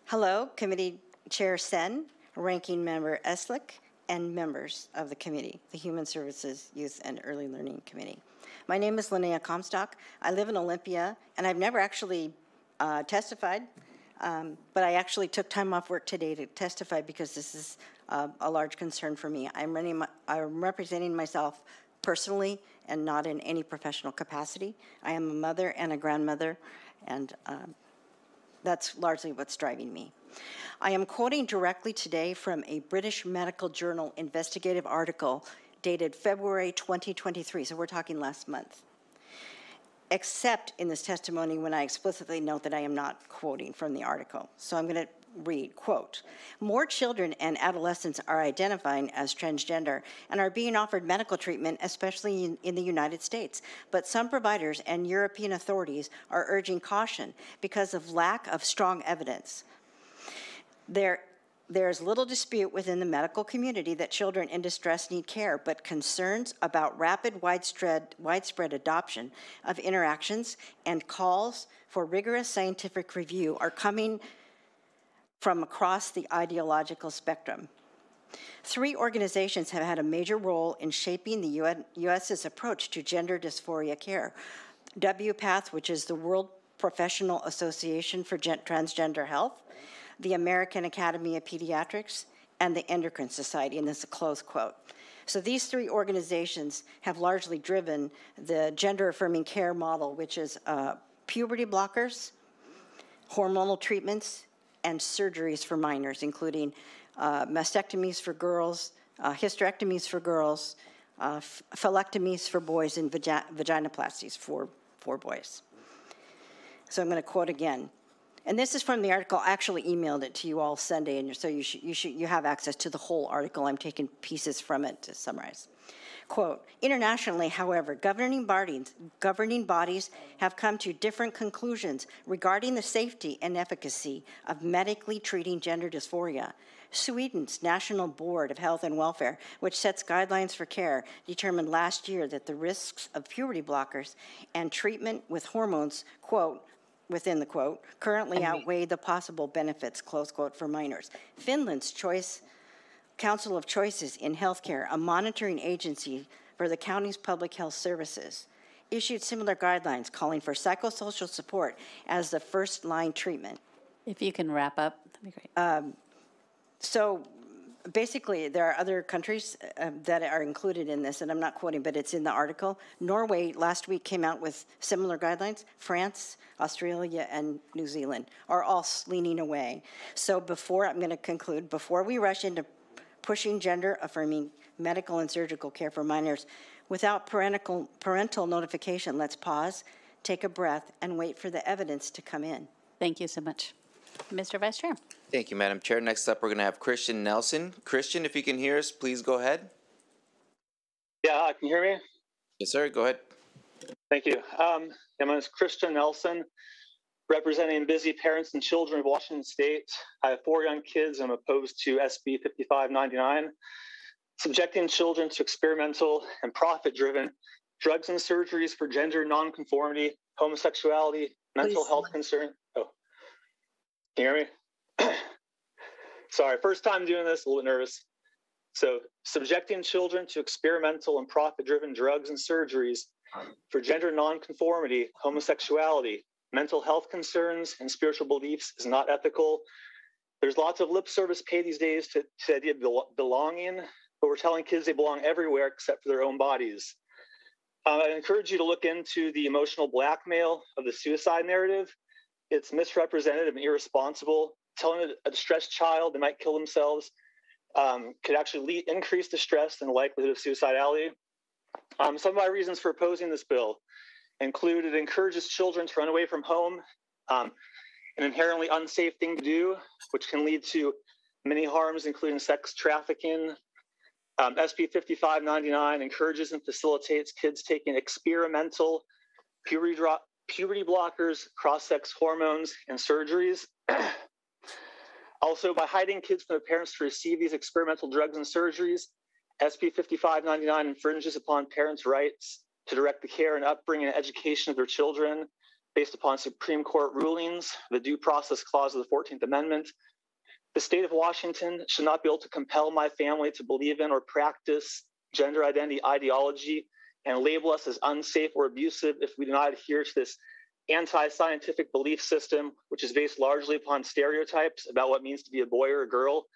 Hello, Committee Chair Sen, Ranking Member Eslick, and members of the committee, the Human Services, Youth, and Early Learning Committee. My name is Linnea Comstock. I live in Olympia, and I've never actually testified, but I actually took time off work today to testify because this is a large concern for me. I'm representing myself personally and not in any professional capacity. I am a mother and a grandmother, and that's largely what's driving me. I am quoting directly today from a British Medical Journal investigative article dated February 2023, so we're talking last month, except in this testimony when I explicitly note that I am not quoting from the article. So I'm going to read, quote, more children and adolescents are identifying as transgender and are being offered medical treatment, especially in the United States. But some providers and European authorities are urging caution because of lack of strong evidence. There's little dispute within the medical community that children in distress need care, but concerns about rapid, widespread adoption of interactions and calls for rigorous scientific review are coming from across the ideological spectrum. 3 organizations have had a major role in shaping the U.S.'s approach to gender dysphoria care. WPATH, which is the World Professional Association for Transgender Health, the American Academy of Pediatrics, and the Endocrine Society, and this is a close quote. So these 3 organizations have largely driven the gender-affirming care model, which is puberty blockers, hormonal treatments, and surgeries for minors, including mastectomies for girls, hysterectomies for girls, phyllectomies for boys, and vaginoplasties for boys. So I'm going to quote again. And this is from the article. I actually emailed it to you all Sunday, and so you have access to the whole article. I'm taking pieces from it to summarize. Quote, internationally, however, governing bodies have come to different conclusions regarding the safety and efficacy of medically treating gender dysphoria. Sweden's National Board of Health and Welfare, which sets guidelines for care, determined last year that the risks of puberty blockers and treatment with hormones, quote, within the quote, currently outweigh the possible benefits, close quote, for minors. Finland's Council of Choices in Healthcare, a monitoring agency for the county's public health services, issued similar guidelines calling for psychosocial support as the first-line treatment. If you can wrap up, that'd be great. So basically, there are other countries that are included in this, and I'm not quoting, but it's in the article. Norway last week came out with similar guidelines. France, Australia, and New Zealand are all leaning away. So I'm going to conclude, before we rush into pushing gender-affirming medical and surgical care for minors without parental notification, let's pause, take a breath, and wait for the evidence to come in. Thank you so much. Mr. Vice Chair. Thank you, Madam Chair. Next up, we're going to have Christian Nelson. Christian, if you can hear us, please go ahead. Yeah, can you hear me? Yes, sir. Go ahead. Thank you. My name is Christian Nelson, representing busy parents and children of Washington State. I have 4 young kids. I'm opposed to SB 5599, subjecting children to experimental and profit-driven drugs and surgeries for gender nonconformity, homosexuality, mental health concern. Oh, can you hear me? Sorry, first time doing this, a little bit nervous. So, subjecting children to experimental and profit-driven drugs and surgeries for gender nonconformity, homosexuality, mental health concerns, and spiritual beliefs is not ethical. There's lots of lip service paid these days to the idea of belonging, but we're telling kids they belong everywhere except for their own bodies. I encourage you to look into the emotional blackmail of the suicide narrative. It's misrepresentative and irresponsible. Telling a distressed child they might kill themselves could actually increase the stress and the likelihood of suicidality. Some of my reasons for opposing this bill include it encourages children to run away from home, an inherently unsafe thing to do, which can lead to many harms, including sex trafficking. SB 5599 encourages and facilitates kids taking experimental puberty blockers, cross-sex hormones, and surgeries. Also, by hiding kids from their parents to receive these experimental drugs and surgeries, SB 5599 infringes upon parents' rights to direct the care and upbringing and education of their children based upon Supreme Court rulings, the Due Process Clause of the 14th Amendment, The state of Washington should not be able to compel my family to believe in or practice gender identity ideology and label us as unsafe or abusive if we do not adhere to this anti-scientific belief system, which is based largely upon stereotypes about what it means to be a boy or a girl.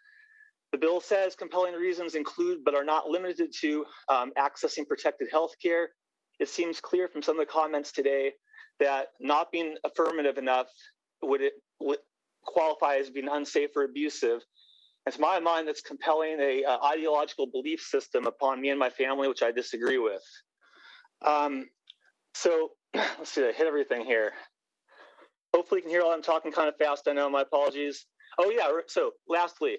The bill says compelling reasons include, but are not limited to, accessing protected health care. It seems clear from some of the comments today that not being affirmative enough would qualify as being unsafe or abusive. And to my mind, that's compelling a ideological belief system upon me and my family, which I disagree with. So let's see, I hit everything here. Hopefully you can hear all I'm talking kind of fast. I know, my apologies. Oh yeah, so lastly,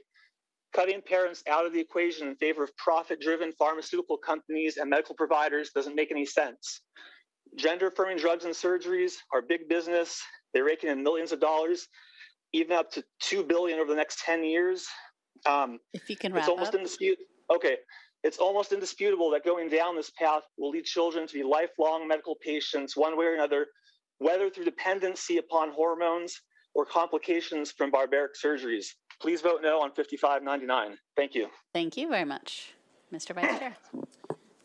cutting parents out of the equation in favor of profit-driven pharmaceutical companies and medical providers doesn't make any sense. Gender-affirming drugs and surgeries are big business. They're raking in millions of dollars, even up to $2 billion over the next 10 years. If you can wrap it's almost up. Okay. It's almost indisputable that going down this path will lead children to be lifelong medical patients one way or another, whether through dependency upon hormones or complications from barbaric surgeries. Please vote no on 5599. Thank you. Thank you very much. Mr. Vice Chair.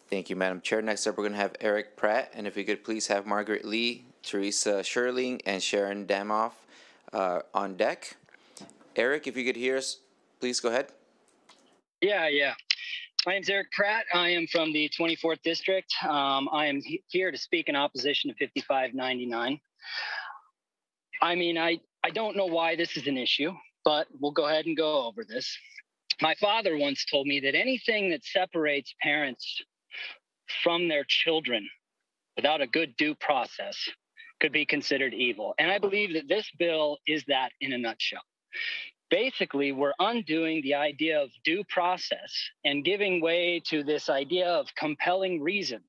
Thank you, Madam Chair. Next up, we're going to have Eric Pratt, and if we could please have Margaret Lee, Teresa Sherling, and Sharon Damoff on deck. Eric, if you could hear us, please go ahead. Yeah. My name's Eric Pratt. I am from the 24th District. I am here to speak in opposition to 5599. I mean, I don't know why this is an issue, but we'll go ahead and go over this. My father once told me that anything that separates parents from their children without a good due process could be considered evil. And I believe that this bill is that in a nutshell. Basically, we're undoing the idea of due process and giving way to this idea of compelling reason,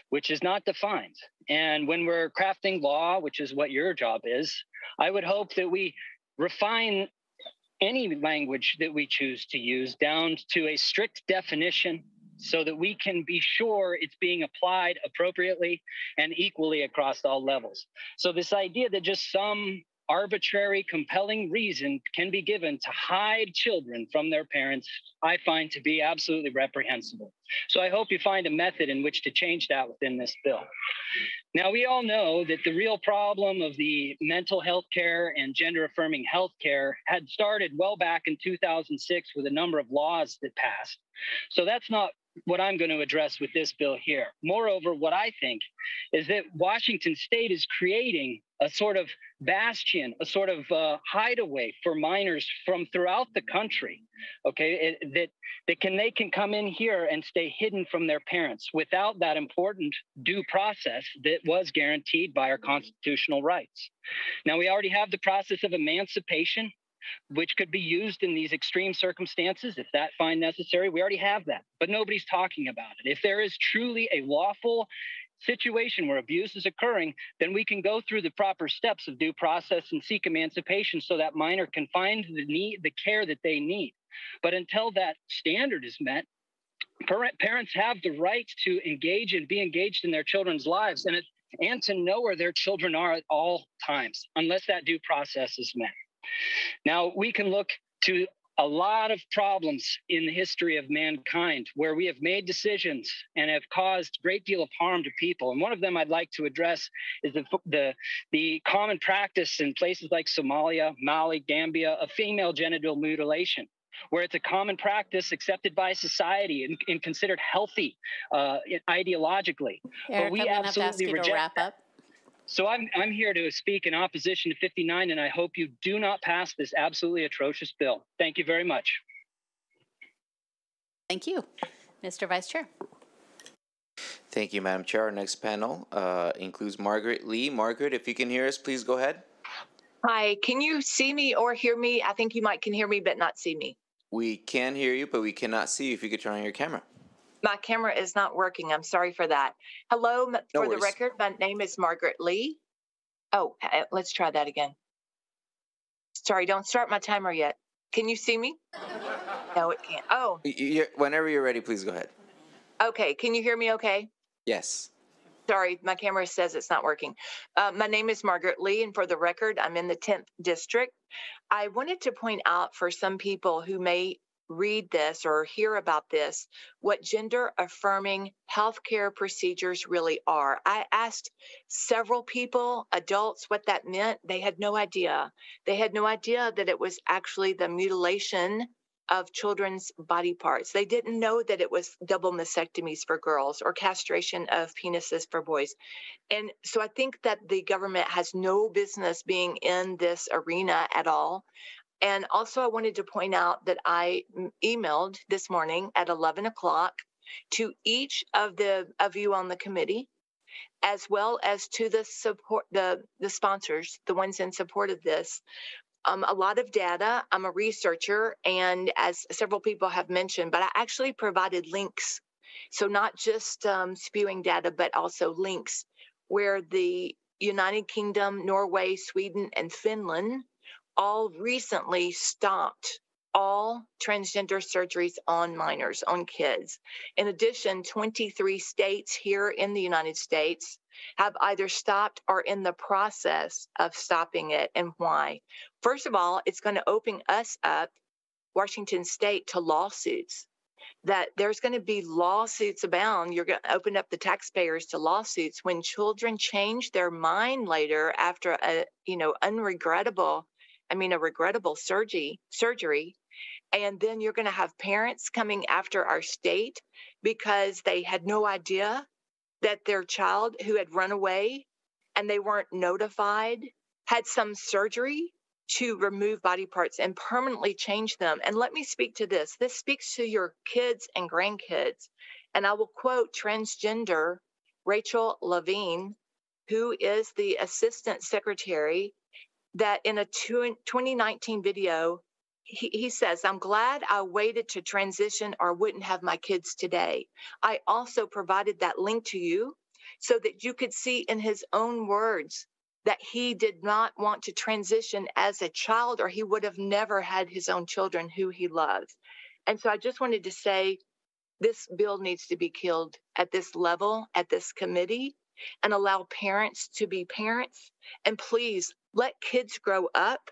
which is not defined. And when we're crafting law, which is what your job is, I would hope that we refine any language that we choose to use down to a strict definition so that we can be sure it's being applied appropriately and equally across all levels. So this idea that just some arbitrary, compelling reason can be given to hide children from their parents, I find to be absolutely reprehensible. So I hope you find a method in which to change that within this bill. Now, we all know that the real problem of the mental health care and gender-affirming health care had started well back in 2006 with a number of laws that passed. So that's not what I'm going to address with this bill here. Moreover, what I think is that Washington State is creating a sort of bastion, a sort of hideaway for minors from throughout the country, okay, they can come in here and stay hidden from their parents without that important due process that was guaranteed by our constitutional rights. Now, we already have the process of emancipation, which could be used in these extreme circumstances if that find necessary. We already have that, but nobody's talking about it. If there is truly a lawful situation where abuse is occurring, then we can go through the proper steps of due process and seek emancipation so that minor can find the care that they need. But until that standard is met, parents have the right to engage and be engaged in their children's lives and to know where their children are at all times, unless that due process is met. Now, we can look to a lot of problems in the history of mankind where we have made decisions and have caused a great deal of harm to people. And one of them I'd like to address is the common practice in places like Somalia, Mali, Gambia of female genital mutilation, where it's a common practice accepted by society and considered healthy ideologically. Eric, but we I'm going to have to ask you to wrap up. So I'm here to speak in opposition to 59, and I hope you do not pass this absolutely atrocious bill. Thank you very much. Thank you. Mr. Vice Chair. Thank you, Madam Chair. Our next panel includes Margaret Lee. Margaret, if you can hear us, please go ahead. Hi, can you see me or hear me? I think you can hear me but not see me. We can hear you, but we cannot see you if you could turn on your camera. My camera is not working. I'm sorry for that. Hello, for the record, my name is Margaret Lee. Oh, let's try that again. Sorry, don't start my timer yet. Can you see me? No, it can't. Oh. Whenever you're ready, please go ahead. Okay, can you hear me okay? Yes. Sorry, my camera says it's not working. My name is Margaret Lee, and for the record, I'm in the 10th district. I wanted to point out for some people who may read this or hear about this, what gender affirming healthcare procedures really are. I asked several people, adults, what that meant. They had no idea. They had no idea that it was actually the mutilation of children's body parts. They didn't know that it was double mastectomies for girls or castration of penises for boys. And so I think that the government has no business being in this arena at all. And also, I wanted to point out that I emailed this morning at 11 o'clock to each of you on the committee, as well as to the sponsors, the ones in support of this. A lot of data. I'm a researcher, and as several people have mentioned, but I actually provided links. So not just spewing data, but also links where the United Kingdom, Norway, Sweden, and Finland all recently stopped all transgender surgeries on minors, on kids. In addition, 23 states here in the United States have either stopped or in the process of stopping it. And why? First of all, it's going to open us up, Washington State, to lawsuits. That there's going to be lawsuits abound. You're going to open up the taxpayers to lawsuits when children change their mind later after a regrettable surgery. And then you're going to have parents coming after our state because they had no idea that their child who had run away and they weren't notified had some surgery to remove body parts and permanently change them. And let me speak to this. This speaks to your kids and grandkids. And I will quote transgender Rachel Levine, who is the assistant secretary, that in a 2019 video, he says, "I'm glad I waited to transition or wouldn't have my kids today." I also provided that link to you so that you could see in his own words that he did not want to transition as a child, or he would have never had his own children who he loves. And so I just wanted to say this bill needs to be killed at this level, at this committee, and allow parents to be parents. And please let kids grow up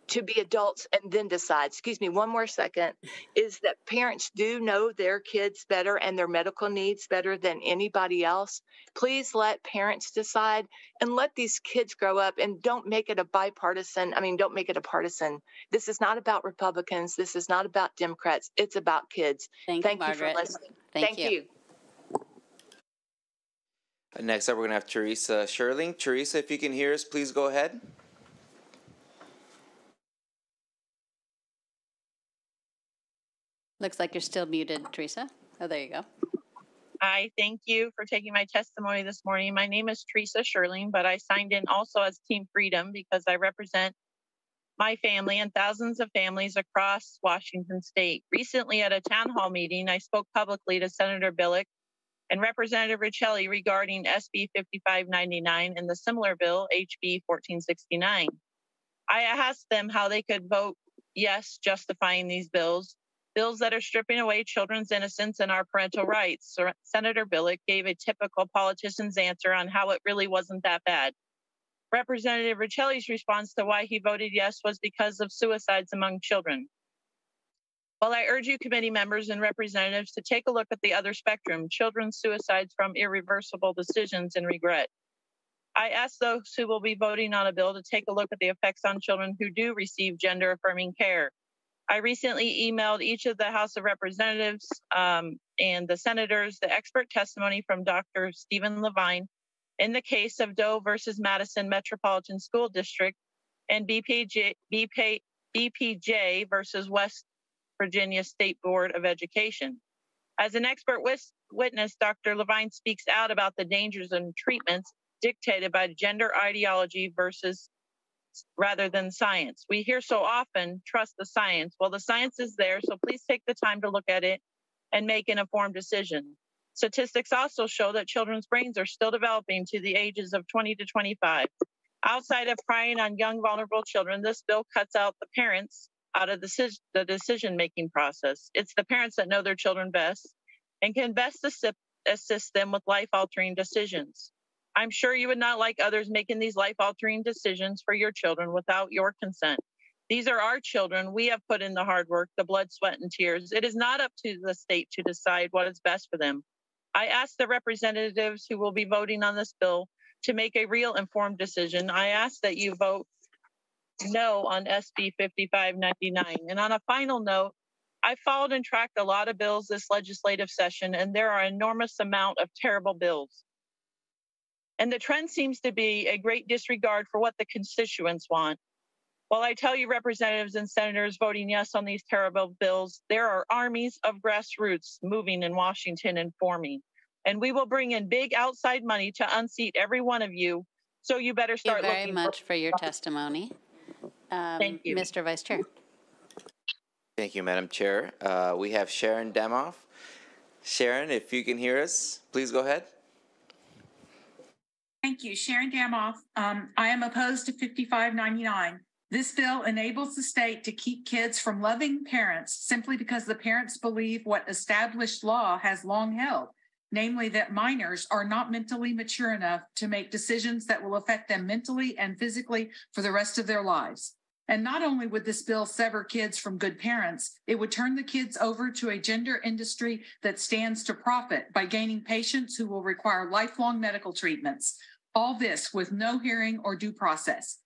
to be adults and then decide. Excuse me, one more second, is that parents do know their kids better and their medical needs better than anybody else. Please let parents decide and let these kids grow up, and don't make it a don't make it a partisan. This is not about Republicans. This is not about Democrats. It's about kids. Thank you, Margaret. For listening. Thank you. Next up, we're going to have Teresa Sherling. Teresa, if you can hear us, please go ahead. Looks like you're still muted, Teresa. Oh, there you go. Hi, thank you for taking my testimony this morning. My name is Teresa Sherling, but I signed in also as Team Freedom because I represent my family and thousands of families across Washington State. Recently at a town hall meeting, I spoke publicly to Senator Billick and Representative Riccelli regarding SB 5599 and the similar bill, HB 1469. I asked them how they could vote yes, justifying these bills that are stripping away children's innocence and our parental rights. So Senator Billick gave a typical politician's answer on how it really wasn't that bad. Representative Riccelli's response to why he voted yes was because of suicides among children. Well, I urge you committee members and representatives to take a look at the other spectrum, children's suicides from irreversible decisions and regret. I ask those who will be voting on a bill to take a look at the effects on children who do receive gender-affirming care. I recently emailed each of the House of Representatives and the senators the expert testimony from Dr. Stephen Levine in the case of Doe versus Madison Metropolitan School District and BPJ versus West Virginia State Board of Education. As an expert witness, Dr. Levine speaks out about the dangers and treatments dictated by gender ideology rather than science. We hear so often, trust the science. Well, the science is there, so please take the time to look at it and make an informed decision. Statistics also show that children's brains are still developing to the ages of 20 to 25. Outside of prying on young, vulnerable children, this bill cuts out the parents out of the decision-making process. It's the parents that know their children best and can best assist them with life-altering decisions. I'm sure you would not like others making these life-altering decisions for your children without your consent. These are our children. We have put in the hard work, the blood, sweat, and tears. It is not up to the state to decide what is best for them. I ask the representatives who will be voting on this bill to make a real informed decision. I ask that you vote no on SB 5599. And on a final note, I followed and tracked a lot of bills this legislative session, and there are an enormous amount of terrible bills. And the trend seems to be a great disregard for what the constituents want. While I tell you representatives and senators voting yes on these terrible bills, there are armies of grassroots moving in Washington and forming. And we will bring in big outside money to unseat every one of you. So you better start looking. Thank you very much for your testimony. Thank you. Mr. Vice Chair. Thank you, Madam Chair. We have Sharon Damoff. Sharon, if you can hear us, please go ahead. Thank you. Sharon Damoff. I am opposed to 5599. This bill enables the state to keep kids from loving parents simply because the parents believe what established law has long held, namely that minors are not mentally mature enough to make decisions that will affect them mentally and physically for the rest of their lives. And not only would this bill sever kids from good parents, it would turn the kids over to a gender industry that stands to profit by gaining patients who will require lifelong medical treatments. All this with no hearing or due process.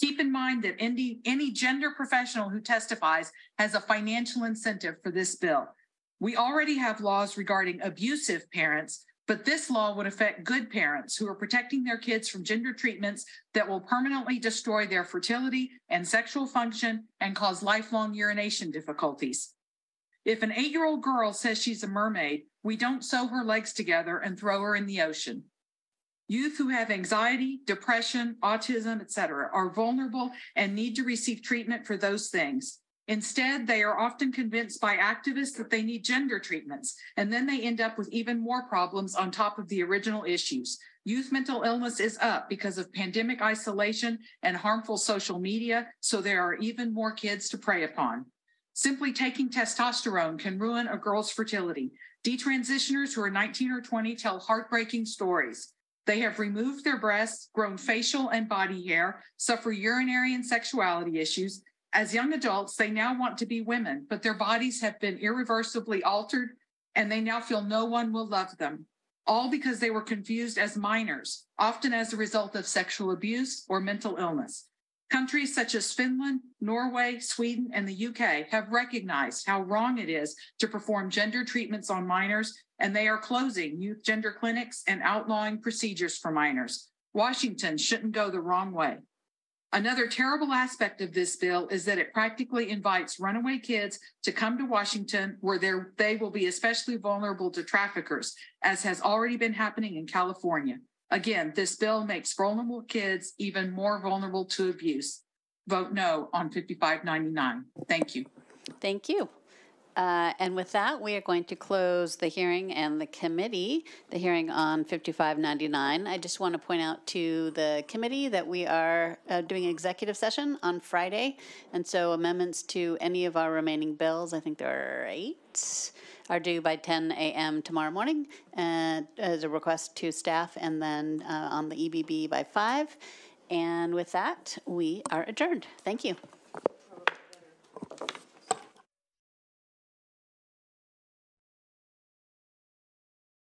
Keep in mind that any gender professional who testifies has a financial incentive for this bill. We already have laws regarding abusive parents, but this law would affect good parents who are protecting their kids from gender treatments that will permanently destroy their fertility and sexual function and cause lifelong urination difficulties. If an 8-year-old girl says she's a mermaid, we don't sew her legs together and throw her in the ocean. Youth who have anxiety, depression, autism, etc., are vulnerable and need to receive treatment for those things. Instead, they are often convinced by activists that they need gender treatments, and then they end up with even more problems on top of the original issues. Youth mental illness is up because of pandemic isolation and harmful social media, so there are even more kids to prey upon. Simply taking testosterone can ruin a girl's fertility. Detransitioners who are 19 or 20 tell heartbreaking stories. They have removed their breasts, grown facial and body hair, suffer urinary and sexuality issues. As young adults, they now want to be women, but their bodies have been irreversibly altered, and they now feel no one will love them. All because they were confused as minors, often as a result of sexual abuse or mental illness. Countries such as Finland, Norway, Sweden, and the UK have recognized how wrong it is to perform gender treatments on minors, and they are closing youth gender clinics and outlawing procedures for minors. Washington shouldn't go the wrong way. Another terrible aspect of this bill is that it practically invites runaway kids to come to Washington, where they will be especially vulnerable to traffickers, as has already been happening in California. Again, this bill makes vulnerable kids even more vulnerable to abuse. Vote no on 5599. Thank you. Thank you. And with that, we are going to close the hearing and the committee, the hearing on 5599. I just want to point out to the committee that we are doing an executive session on Friday. And so amendments to any of our remaining bills, I think there are 8, are due by 10 a.m. tomorrow morning as a request to staff, and then on the EBB by 5. And with that, we are adjourned. Thank you.